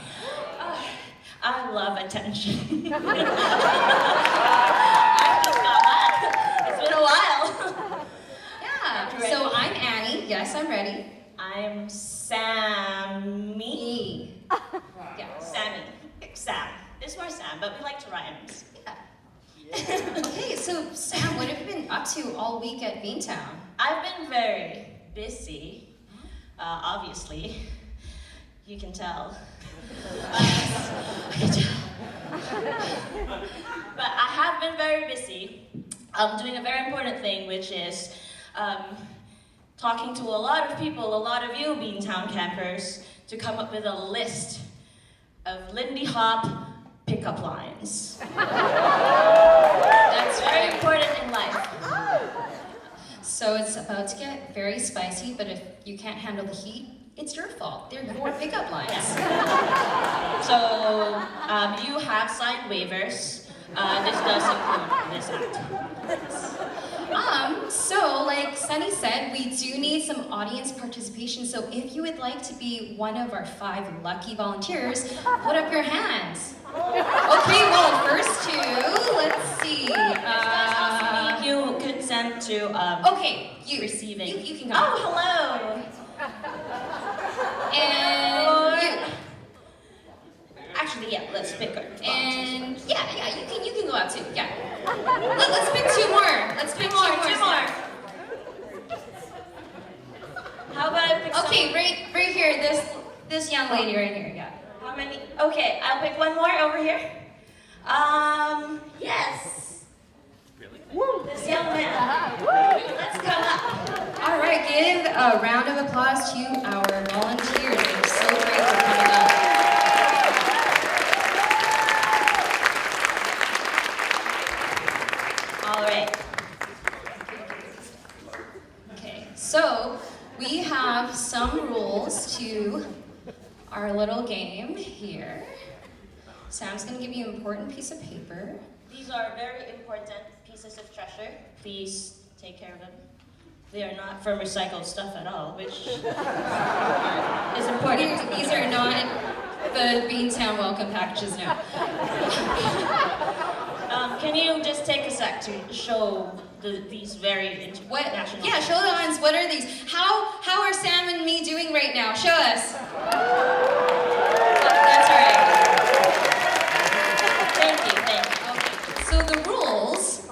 I love attention. I just got that. It's been a while. Yeah, so I'm Annie. Yes, I'm ready. I'm Sammy. Yeah. Sammy. Sam. There's more Sam, but we like to rhyme. Okay, so Sam, what have you been up to all week at Beantown? I've been very busy. Obviously. You can tell. I can tell. But I have been very busy. I'm doing a very important thing, which is talking to a lot of people, a lot of you Beantown campers, to come up with a list of Lindy Hop pickup lines. That's very important in life. So it's about to get very spicy, but if you can't handle the heat, it's your fault. They're your pickup lines. Yes. So you have signed waivers. This does include this act. So like Sunny said, we do need some audience participation. So if you would like to be one of our 5 lucky volunteers, put up your hands. Okay, well, first two, let's see. You consent to Okay, you receiving. You can go. Oh, hello. And you. Actually, yeah, let's pick her. And yeah, you can go out too. Yeah. Let's pick 2 more. Let's pick 2 more. How about I pick Okay, right here. This young lady right here. Yeah. How many? Okay, I'll pick one more over here. Yes. Really? This young man. Let's come up. All right, give a round of applause to our volunteers. They're so great for coming up. All right. Okay, so we have some rules to our little game here. Sam's gonna give you an important piece of paper. These are very important pieces of treasure. Please take care of them. They are not from recycled stuff at all, which is important. These are not the Beantown welcome packages now. Can you just take a sec to show these very international? Yeah, show the ones. What are these? How are Sam and me doing right now? Show us. That's all right. Thank you. Okay, so the rules,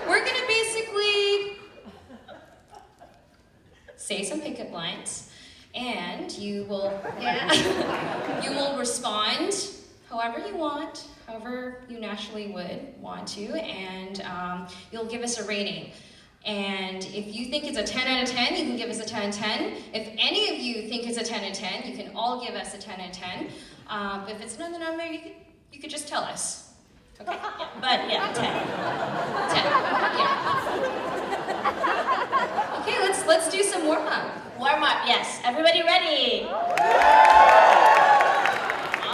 we're gonna basically say some pickup lines, and you will respond however you want, however you naturally would want to, and you'll give us a rating. And if you think it's a 10 out of 10, you can give us a 10 out of 10. If any of you think it's a 10 out of 10, you can all give us a 10 out of 10. But if it's another number, you could just tell us. Okay? Yeah, but yeah, 10. 10, yeah. Okay, let's do some warm up. Warm up, yes. Everybody ready?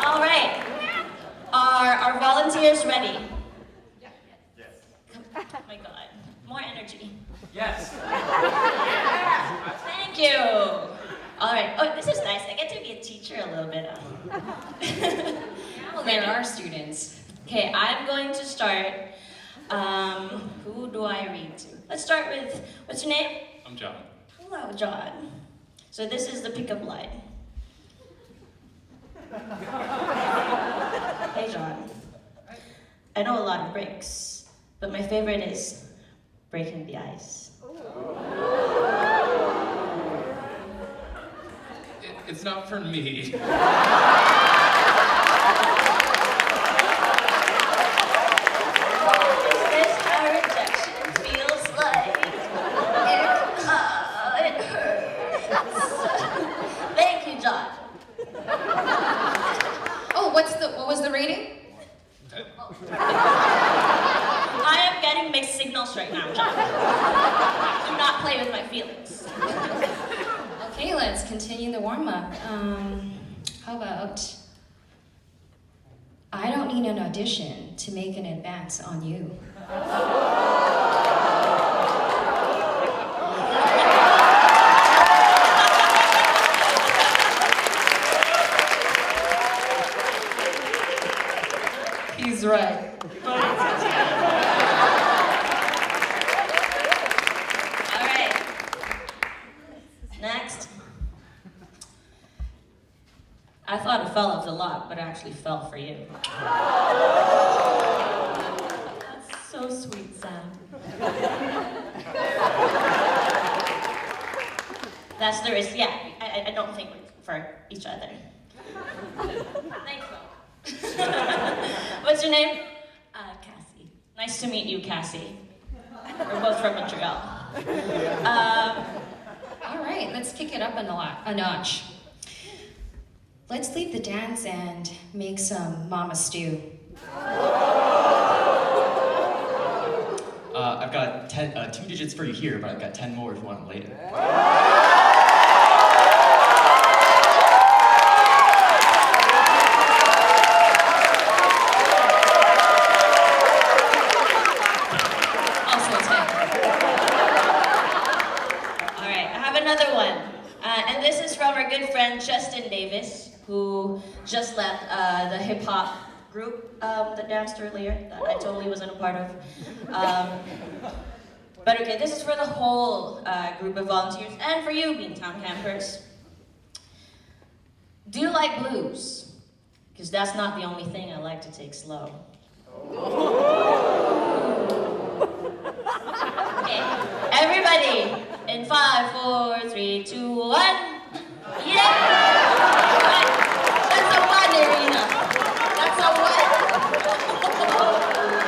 All right. Are our volunteers ready? Yes. Oh my God. More energy. Yes. Thank you. All right. Oh, this is nice. I get to be a teacher a little bit. Well, there are students. Okay, I'm going to start Who do I read to? Let's start with, what's your name? I'm John. Hello, John. So this is the pickup line. Hey, John. I know a lot of breaks, but my favorite is breaking the ice. It's not for me. This how rejection feels like. It hurts. Thank you, John. Oh, what was the rating? I am getting mixed signals right now, John. Do not play with my feelings. Okay, let's continue the warm-up. How about, I don't need an audition to make an advance on you. He's right. All right. Next. I thought it fell off the lot, but it actually fell for you. That's so sweet, Sam. That's the risk. Yeah, I don't think we're for each other. Thanks, though. What's your name? Cassie. Nice to meet you, Cassie. We're both from Montreal. All right, let's kick it up a notch. Let's leave the dance and make some mama stew. I've got 2 digits for you here, but I've got 10 more if you want them later. Also 10. All right, I have another one. And this is from our good friend Justin Davis, who just left the hip-hop group that danced earlier, that I totally wasn't a part of. But okay, this is for the whole group of volunteers, and for you, Beantown campers. Do you like blues? Because that's not the only thing I like to take slow. Okay, everybody, in 5, 4, 3, 2, 1. Yeah! That's a one, Irina. That's a one.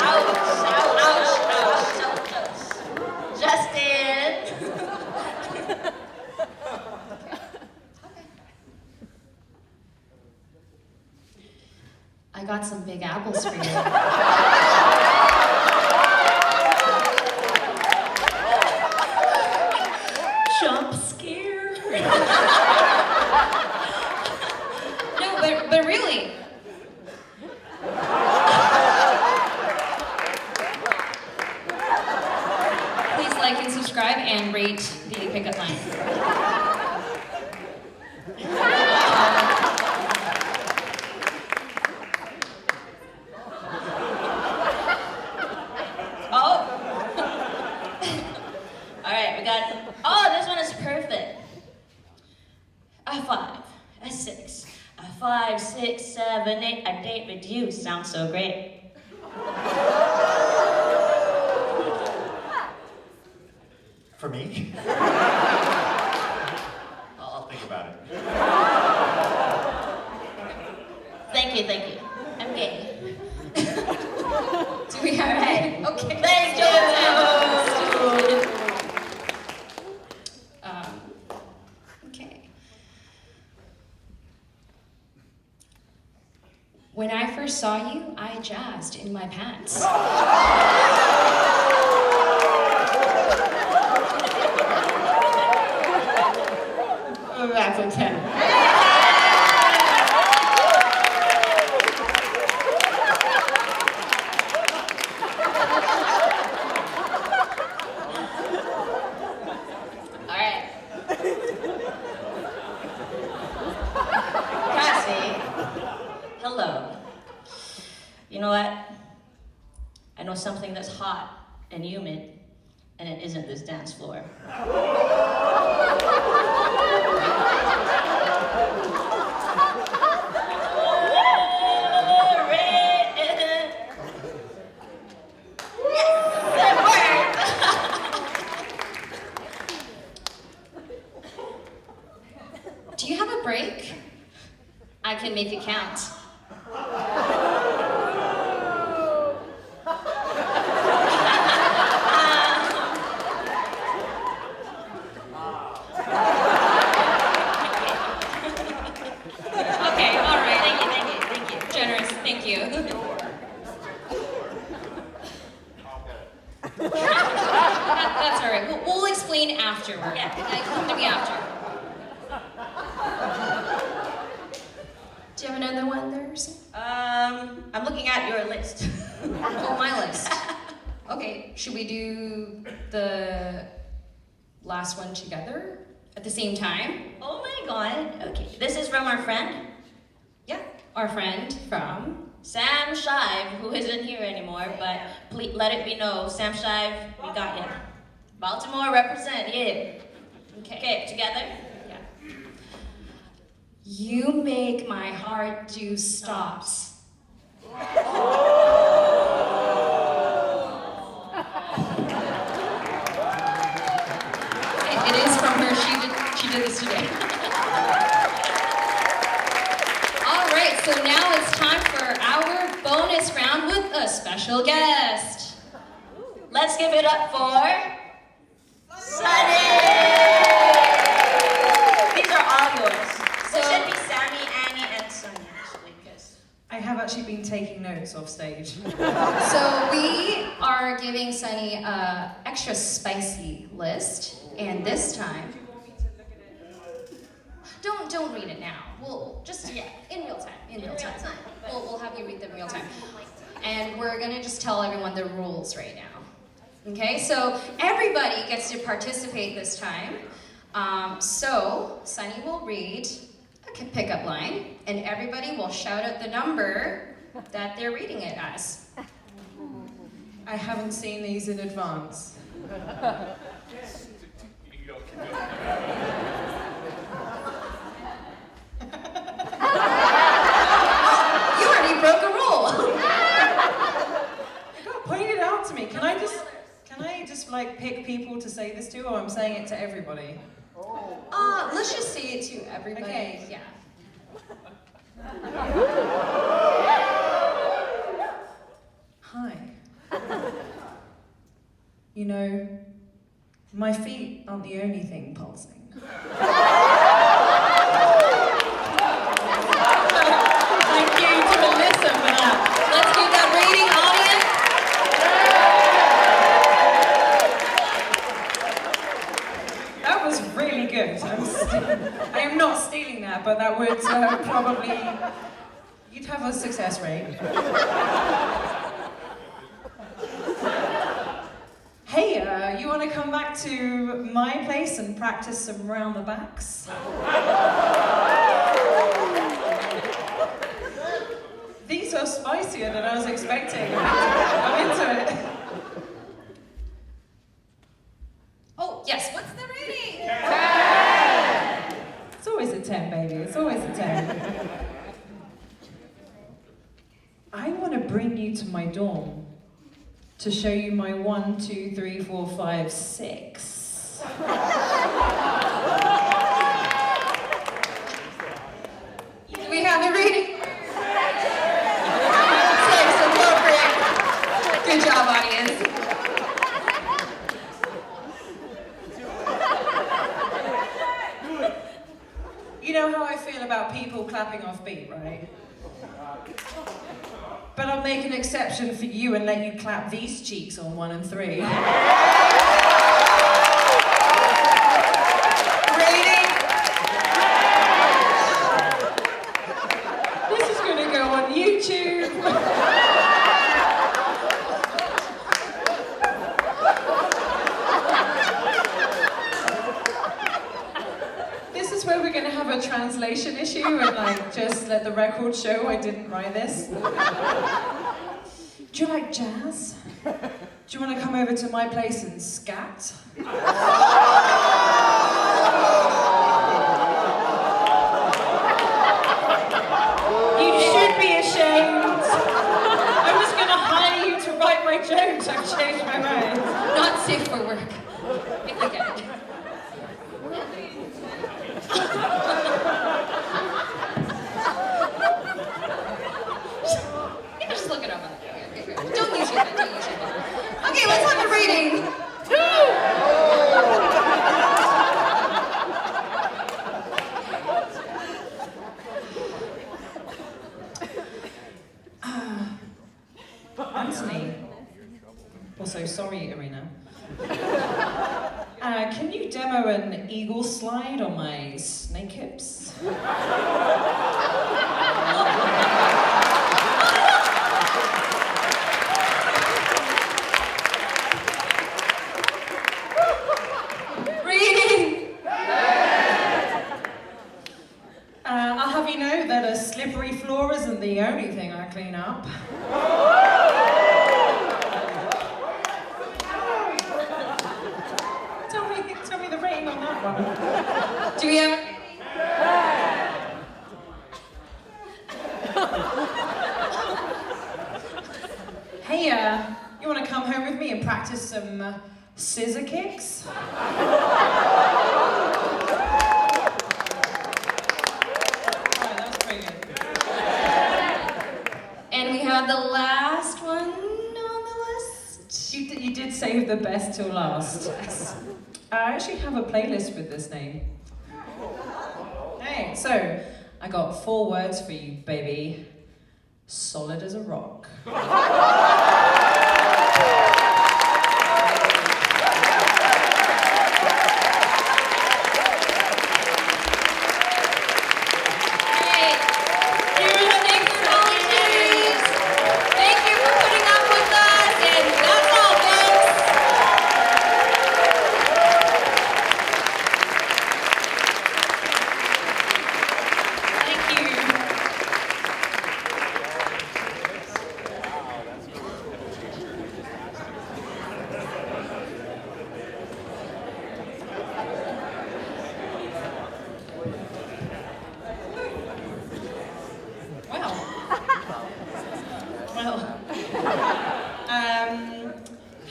Ouch, ouch, ouch, ouch, ouch, ouch. Justin. I got some big apples for you. Jump scare. No, but really. Please like and subscribe and rate the pickup line. Oh. All right, we got. Oh, this one is perfect. A 5, a 6, a 5, 6, 7, 8. A date with you sounds so great. For me? I'll think about it. Thank you. I'm gay. Do we have Alright. Okay. Thank you. Okay. When I first saw you, I jazzed in my pants. That's a 10. All right. Cassie. Hello. You know what? I know something that's hot hot and humid, and it isn't this dance floor. Do you have a break? I can make it count. Okay, all right. Thank you. Generous, thank you. That's all right. We'll explain afterward. Yeah. Come to me after. Do you have another one there? I'm looking at your list. Oh, my list. Okay, should we do the last one together at the same time? Oh my god. Okay, this is from our friend, Yeah, our friend from... Sam Shive, who isn't here anymore, but please let it be known, Sam Shive, we got you. Baltimore represent, yeah. Okay, together? Yeah. You make my heart do stops. It is from her. She did this today. All right, so now it's time for our bonus round with a special guest. Let's give it up for Sunny! These are all yours. So it should be Sammy, Annie, and Sunny actually, because I have actually been taking notes off stage. So we are giving Sunny an extra spicy list, and this time... Don't read it now. We'll just, in real time. We'll have you read them in real time. And we're gonna just tell everyone the rules right now. Okay, so everybody gets to participate this time. So Sunny will read a pickup line, and everybody will shout out the number that they're reading it as. I haven't seen these in advance. You already broke a rule. Point it out to me. Can I just like pick people to say this to, or I'm saying it to everybody? Let's just say it to everybody. Okay. Yeah. Hi. You know, my feet aren't the only thing pulsing. Thank you to Melissa for that. Let's give that rating, audience. That was really good. I am not stealing that, but that would probably... You'd have a success rate. Hey, you want to come back to my place and practice some round the backs? These are spicier than I was expecting. I'm into it. Oh, yes, what's the rating? 10! It's always a 10, baby. It's always a 10. I want to bring you to my dorm to show you my 1, 2, 3, 4, 5, 6. Do we have a rating? 6, appropriate. Good job, audience. You know how I feel about people clapping off beat, right? But I'll make an exception for you and let you clap these cheeks on 1 and 3. Rating? This is going to go on YouTube. This is where we're going to have a translation issue and like just let the record show I didn't write this. Do you like jazz? Do Do you want to come over to my place and scat? You should be ashamed. I was going to hire you to write my jokes. I've changed my mind. Not safe for work. If you get it. Yeah, just look it up. Don't use your head. Don't use your head. Okay, let's have a reading. Anthony. Also, sorry, Irina. Can you demo an eagle slide on my snake hips? Reading. I'll have you know that a slippery floor isn't the only thing I clean up. Tell me the rating on that one. Do we have? Hey, you want to come home with me and practice some scissor kicks? Alright, that was pretty good. And we have the last one on the list. You did save the best till last. I actually have a playlist with this name. Hey, so I got 4 words for you, baby. Solid as a rock.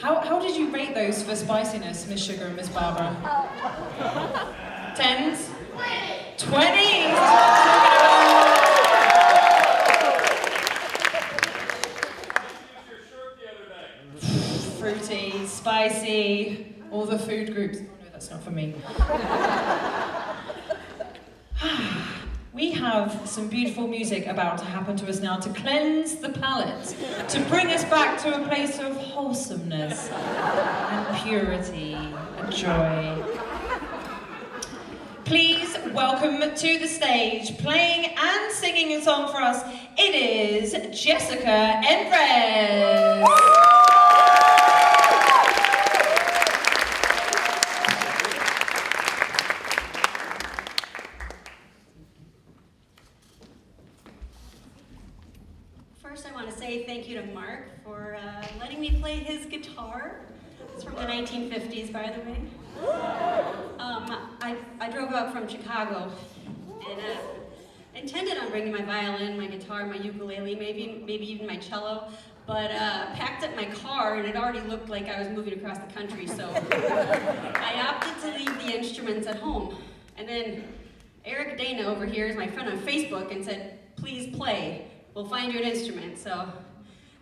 How did you rate those for spiciness, Miss Sugar and Miss Barbara? 10s? 20s? Fruity, spicy, all the food groups. Oh no, that's not for me. We have some beautiful music about to happen to us now to cleanse the palate, to bring us back to a place of wholesomeness and purity and joy. Please welcome to the stage, playing and singing a song for us, it is Jessica and Friends. First, I want to say thank you to Mark for letting me play his guitar. It's from the 1950s, by the way. I drove up from Chicago and intended on bringing my violin, my guitar, my ukulele, maybe even my cello, but packed up my car and it already looked like I was moving across the country, so I opted to leave the instruments at home. And then Eric Dana over here is my friend on Facebook and said, please play. We'll find you an instrument, so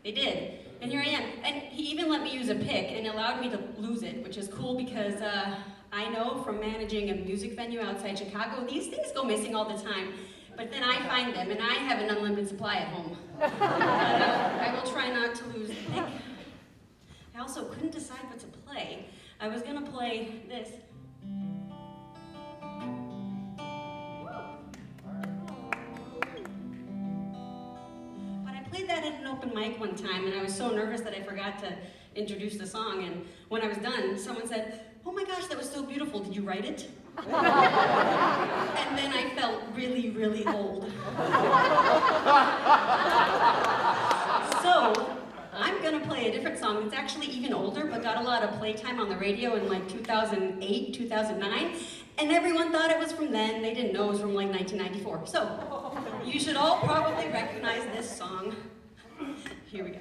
they did. And here I am. And he even let me use a pick and allowed me to lose it, which is cool because I know from managing a music venue outside Chicago, these things go missing all the time. But then I find them, and I have an unlimited supply at home. I will try not to lose the pick. I also couldn't decide what to play. I was gonna play this. I played that at an open mic one time, and I was so nervous that I forgot to introduce the song, and when I was done, someone said, oh my gosh, that was so beautiful, did you write it? And then I felt really, really old. So, I'm gonna play a different song that's actually even older, but got a lot of playtime on the radio in like 2008, 2009, and everyone thought it was from then. They didn't know it was from like 1994. So, you should all probably recognize this song. Here we go.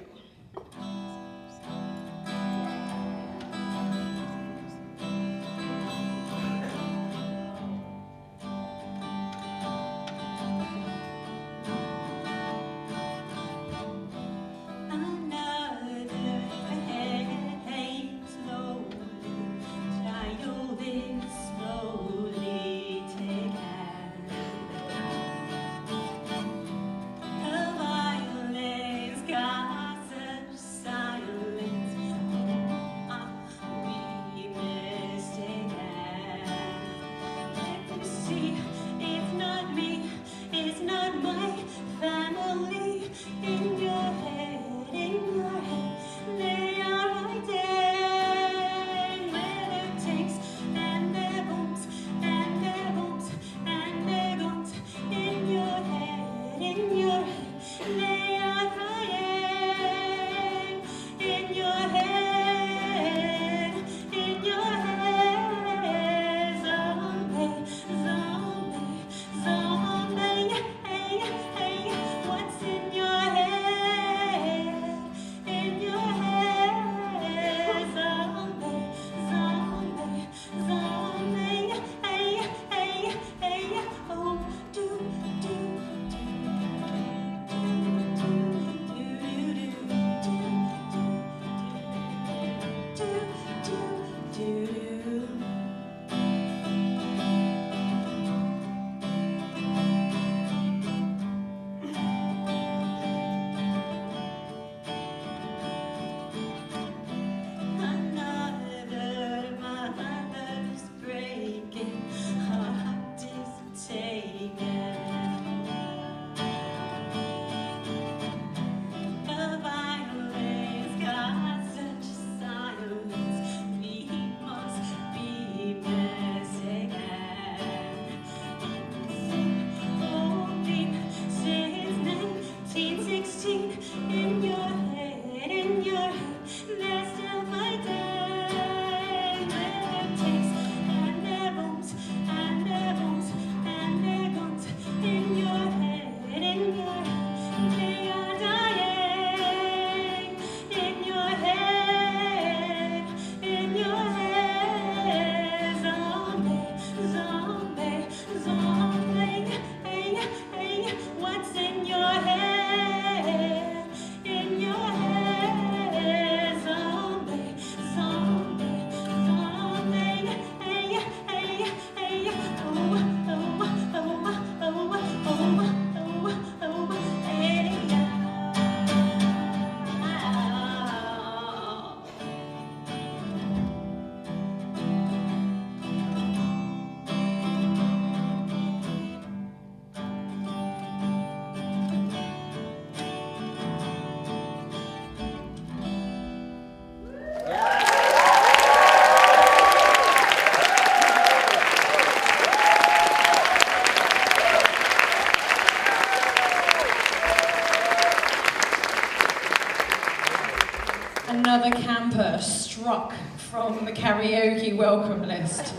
Another camper struck from the karaoke welcome list.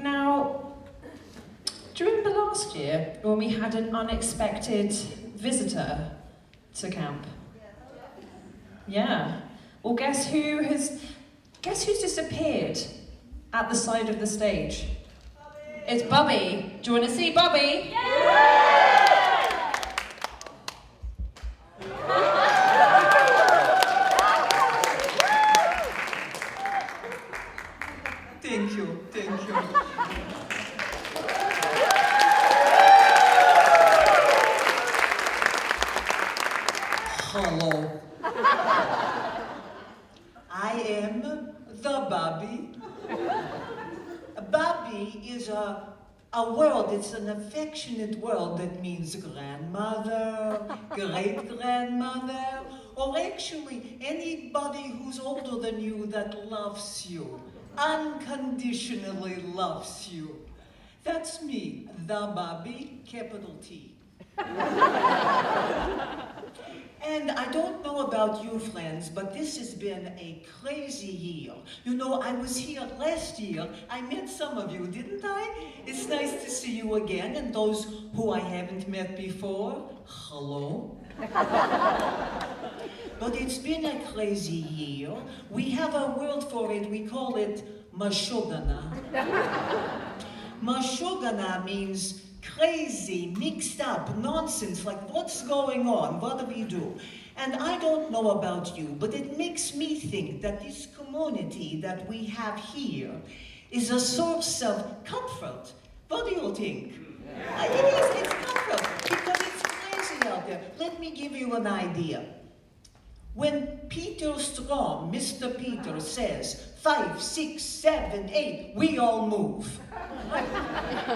Now, do you remember last year when we had an unexpected visitor to camp? Yeah. Well, guess who's disappeared at the side of the stage? It's Bubby. Do you want to see Bubby? Yeah! Thank you. Hello. I am the Bobby. Bobby is a word, it's an affectionate word that means grandmother, great-grandmother, or actually anybody who's older than you that loves you, unconditionally loves you. That's me, the Bobby, capital T. And I don't know about you, friends, but this has been a crazy year. You know, I was here last year. I met some of you, didn't I? It's nice to see you again, and those who I haven't met before, hello. But it's been a crazy year. We have a word for it. We call it mashogana. Mashogana means crazy, mixed up, nonsense, like what's going on, what do we do? And I don't know about you, but it makes me think that this community that we have here is a source of comfort. What do you think? It's comfort, because it's crazy out there. Let me give you an idea. When Peter Strom, Mr. Peter, says 5, 6, 7, 8, we all move.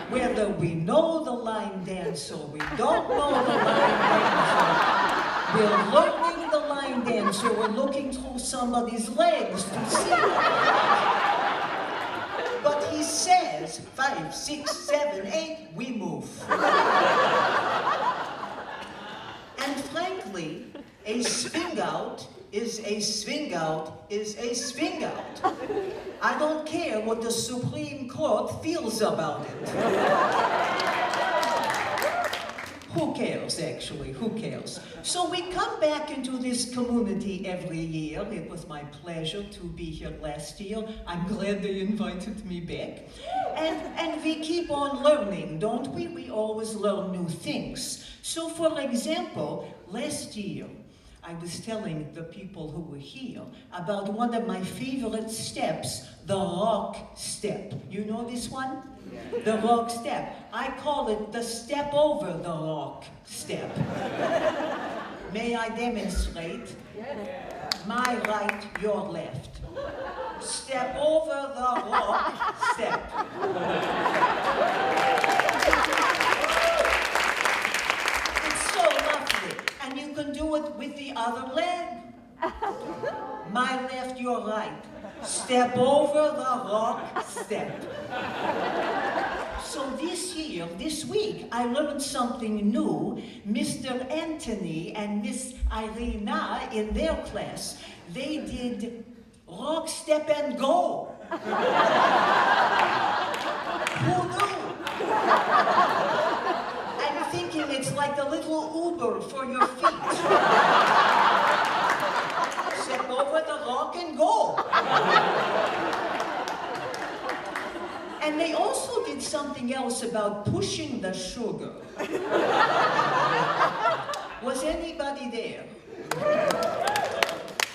Whether we know the line dance or we don't know the line dance, we're learning the line dance or we're looking through somebody's legs to see. But he says 5, 6, 7, 8, we move. And frankly, a swing out is a swing out is a swing out. I don't care what the Supreme Court feels about it. Who cares, actually? Who cares? So we come back into this community every year. It was my pleasure to be here last year. I'm glad they invited me back. And we keep on learning, don't we? We always learn new things. So for example, last year, I was telling the people who were here about one of my favorite steps, the rock step. You know this one? Yeah. The rock step. I call it the step over the rock step. May I demonstrate? Yeah. My right, your left. Step over the rock step. It's so lovely. And you can do it with the other leg. My left, your right. Step over the rock step. So this week, I learned something new. Mr. Anthony and Miss Irina in their class, they did rock, step, and go. Who knew? I'm thinking it's like a little Uber for your feet. Step over the rock and go. And they also did something else about pushing the sugar. Was anybody there?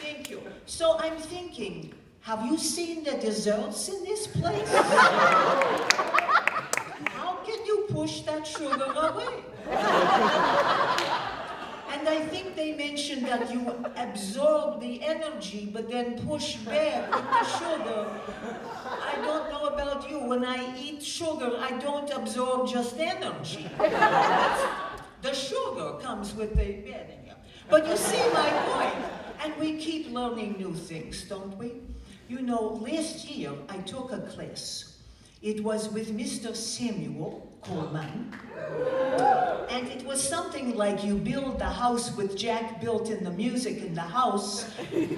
Thank you. So I'm thinking, have you seen the desserts in this place? How can you push that sugar away? And I think they mentioned that you absorb the energy but then push back with the sugar. I don't know about you. When I eat sugar, I don't absorb just energy. The sugar comes with the bedding. But you see my point. And we keep learning new things, don't we? You know, last year I took a class. It was with Mr. Samuel Coleman. And it was something like you build the house with Jack built in the music in the house.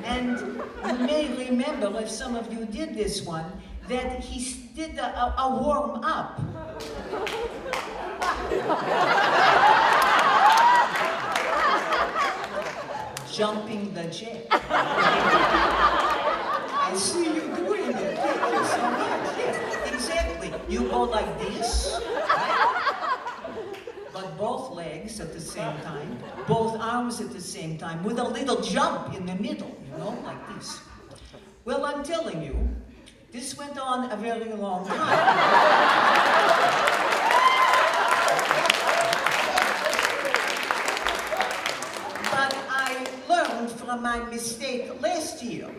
And you may remember, if some of you did this one, that he did a warm-up. Jumping the jack. I see you doing it. Thank you so much. Yes, exactly. You go like this, right? But both legs at the same time, both arms at the same time, with a little jump in the middle, you know, like this. Well, I'm telling you, this went on a very long time. From my mistake last year.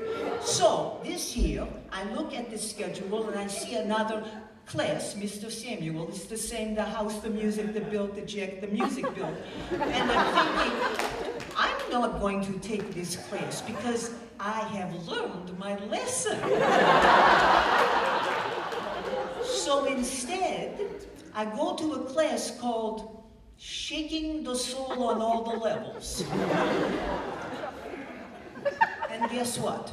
So, this year, I look at the schedule and I see another class, Mr. Samuel. It's the same, the house, the music, the build, the jack, the music build. And I'm thinking, I'm not going to take this class because I have learned my lesson. So instead, I go to a class called shaking the soul on all the levels. And guess what?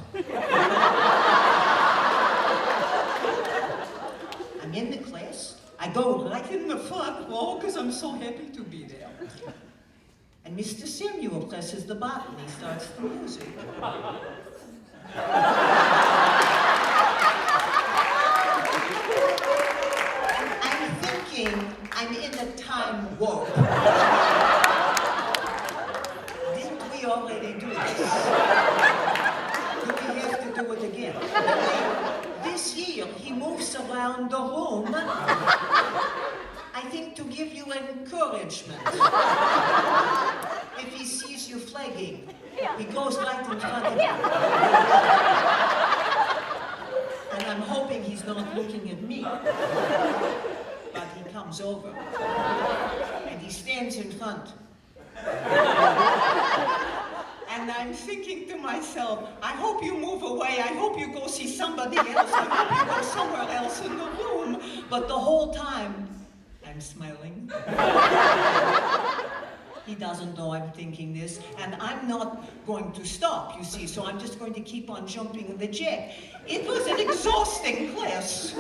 I'm in the class. I go right in the front row because I'm so happy to be there. And Mr. Samuel presses the button. He starts the music. I'm thinking I'm in a time warp. Didn't we already do this? Do we have to do it again? This year, he moves around the room, I think to give you encouragement. If he sees you flagging, he goes right in front of you. And I'm hoping he's not looking at me. But he comes over, and he stands in front. And I'm thinking to myself, I hope you move away, I hope you go see somebody else, I hope you go somewhere else in the room. But the whole time, I'm smiling. He doesn't know I'm thinking this, and I'm not going to stop, you see, so I'm just going to keep on jumping in the jack. It was an exhausting class.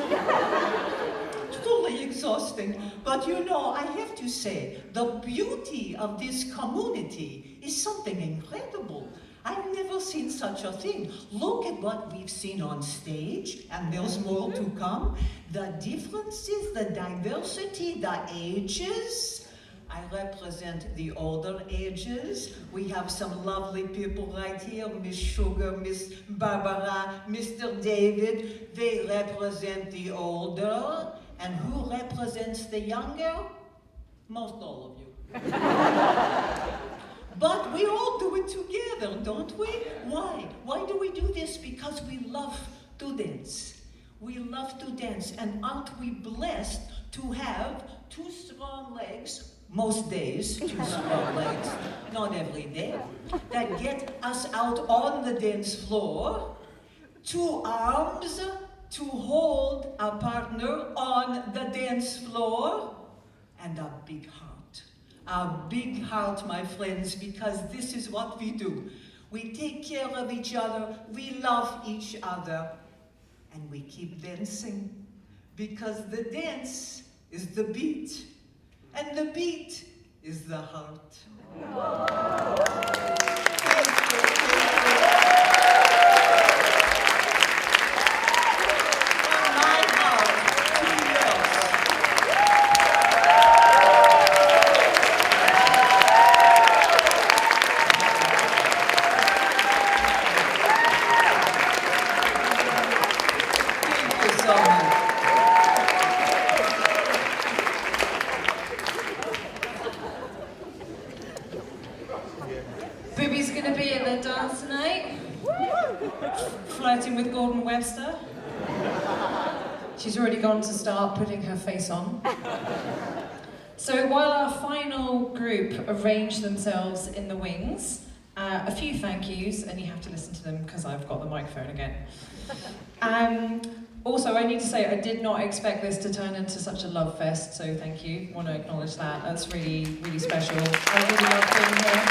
Truly exhausting. But you know, I have to say, the beauty of this community is something incredible. I've never seen such a thing. Look at what we've seen on stage, and there's more to come. The differences, the diversity, the ages. I represent the older ages. We have some lovely people right here, Miss Sugar, Miss Barbara, Mr. David. They represent the older. And who represents the younger? Most all of you. But we all do it together, don't we? Why? Why do we do this? Because we love to dance. We love to dance. And aren't we blessed to have two strong legs, most days, two strong legs, not every day, that get us out on the dance floor, two arms to hold a partner on the dance floor, and a big heart. A big heart, my friends, because this is what we do. We take care of each other, we love each other, and we keep dancing, because the dance is the beat, and the beat is the heart. Booby's gonna be at the dance tonight, flirting with Gordon Webster. She's already gone to start putting her face on. So while our final group arrange themselves in the wings, a few thank yous, and you have to listen to them because I've got the microphone again. Also, I need to say I did not expect this to turn into such a love fest, so thank you. I want to acknowledge that. That's really, really special. I really love being here.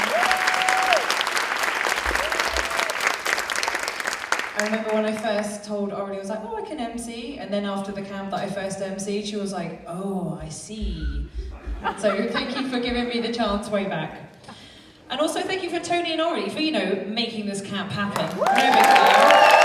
I remember when I first told Aurelie, I was like, oh, I can MC. And then after the camp that I first MC'd, she was like, oh, I see. So thank you for giving me the chance way back. And also thank you for Tony and Aurelie for, you know, making this camp happen. No big deal.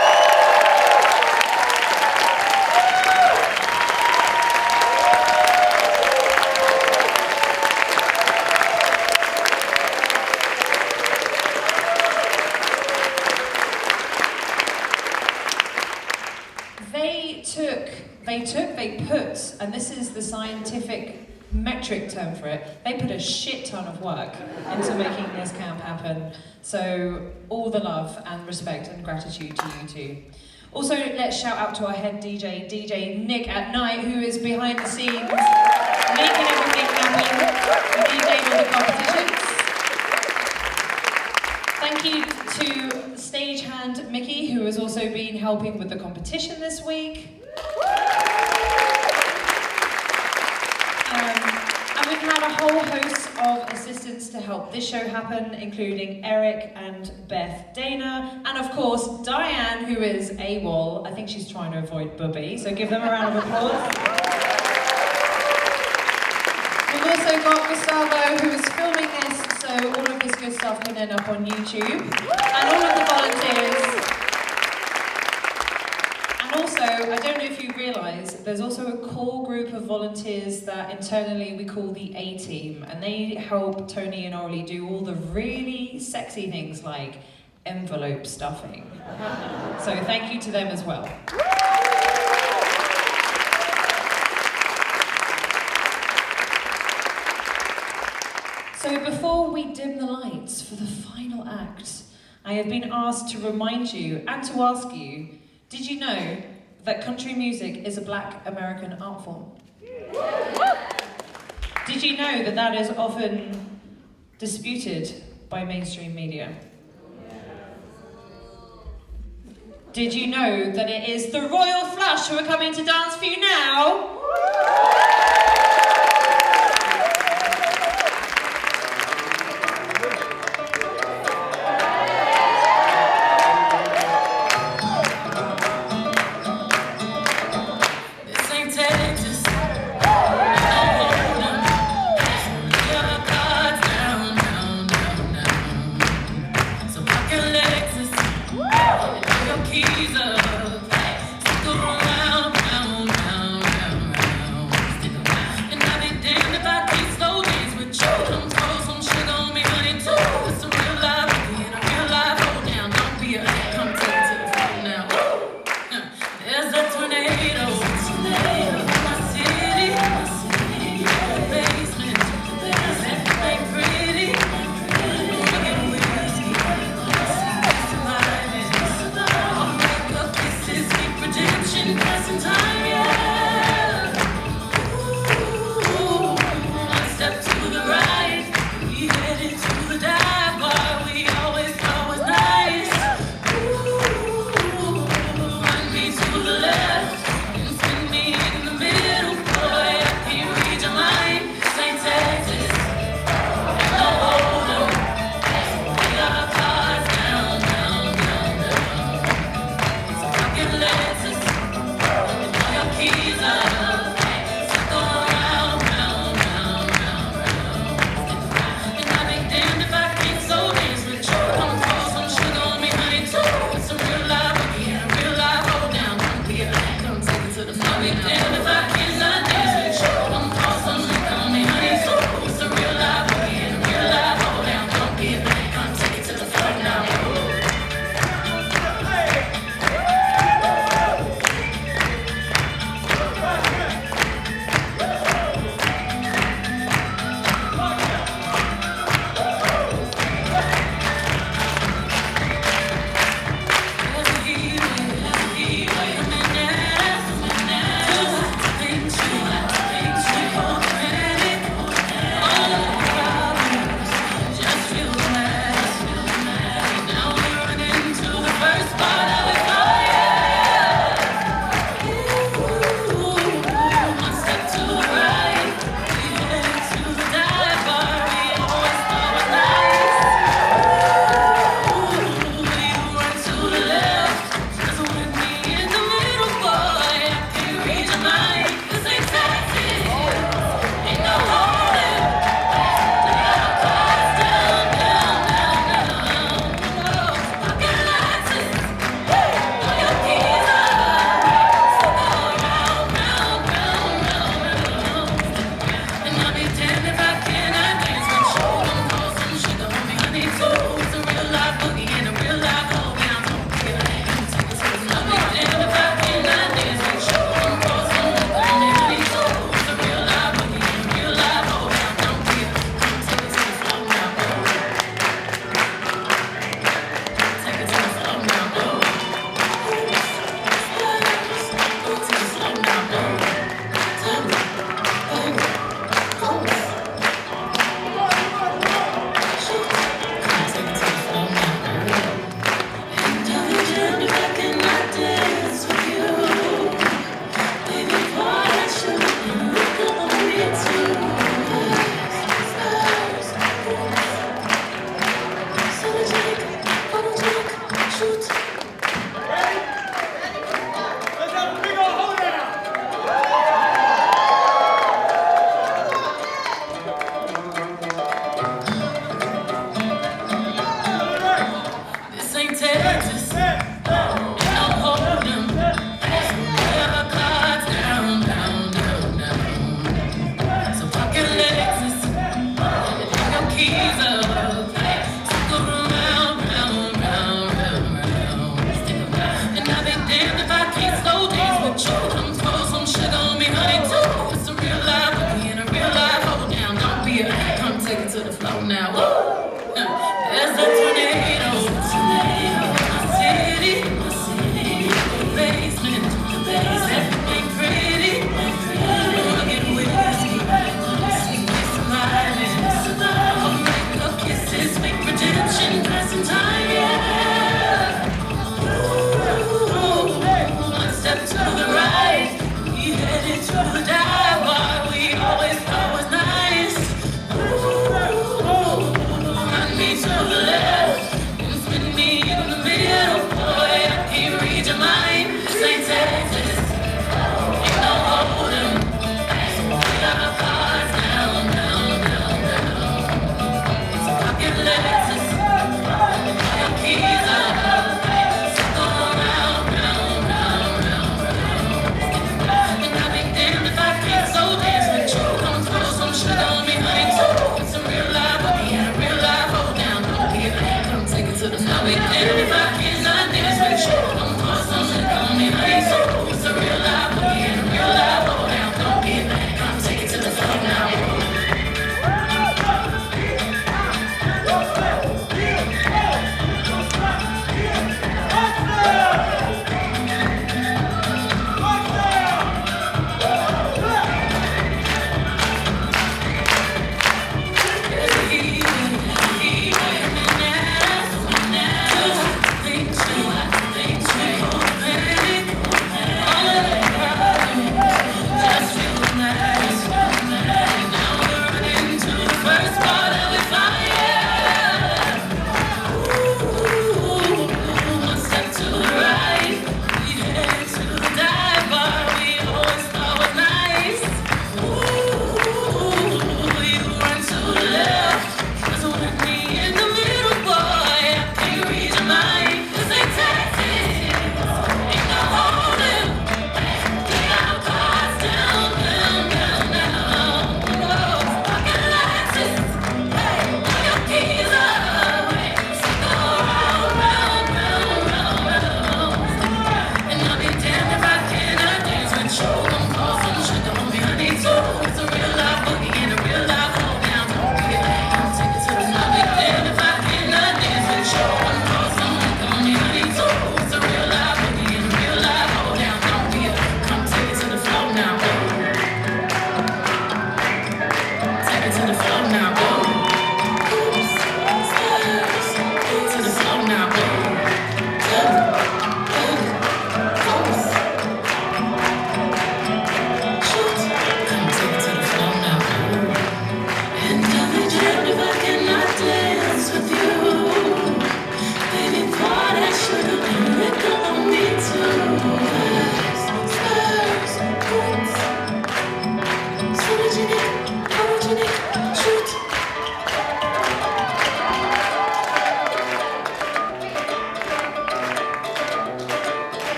They put, and this is the scientific metric term for it, they put a shit ton of work into making this camp happen. So all the love and respect and gratitude to you two. Also, let's shout out to our head DJ, DJ Nick at Night, who is behind the scenes, making everything happen, and DJing all the competitions. Thank you to stagehand Mickey, who has also been helping with the competition this week. And we've had a whole host of assistants to help this show happen, including Eric and Beth Dana, and of course Diane, who is AWOL. I think she's trying to avoid Bubby, so give them a round of applause. We've also got Gustavo, who is filming this, so all of this good stuff can end up on YouTube, and all of the volunteers. And also, I don't know if you realise, there's also a core group of volunteers that internally we call the A-Team, and they help Tony and Orly do all the really sexy things like envelope stuffing. So thank you to them as well. So before we dim the lights for the final act, I have been asked to remind you and to ask you, did you know that country music is a Black American art form? Did you know that that is often disputed by mainstream media? Did you know that it is the Royal Flush who are coming to dance for you now? Keys up, stick around, round, round, round, round.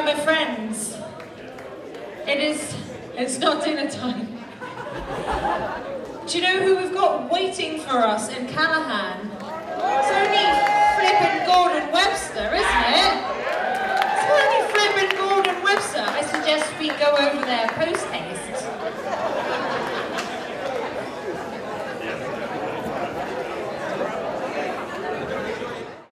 my friends, it's not dinner time. Do you know who we've got waiting for us in Callahan? It's only flippin' Gordon Webster, isn't it? It's only flippin' Gordon Webster. I suggest we go over there post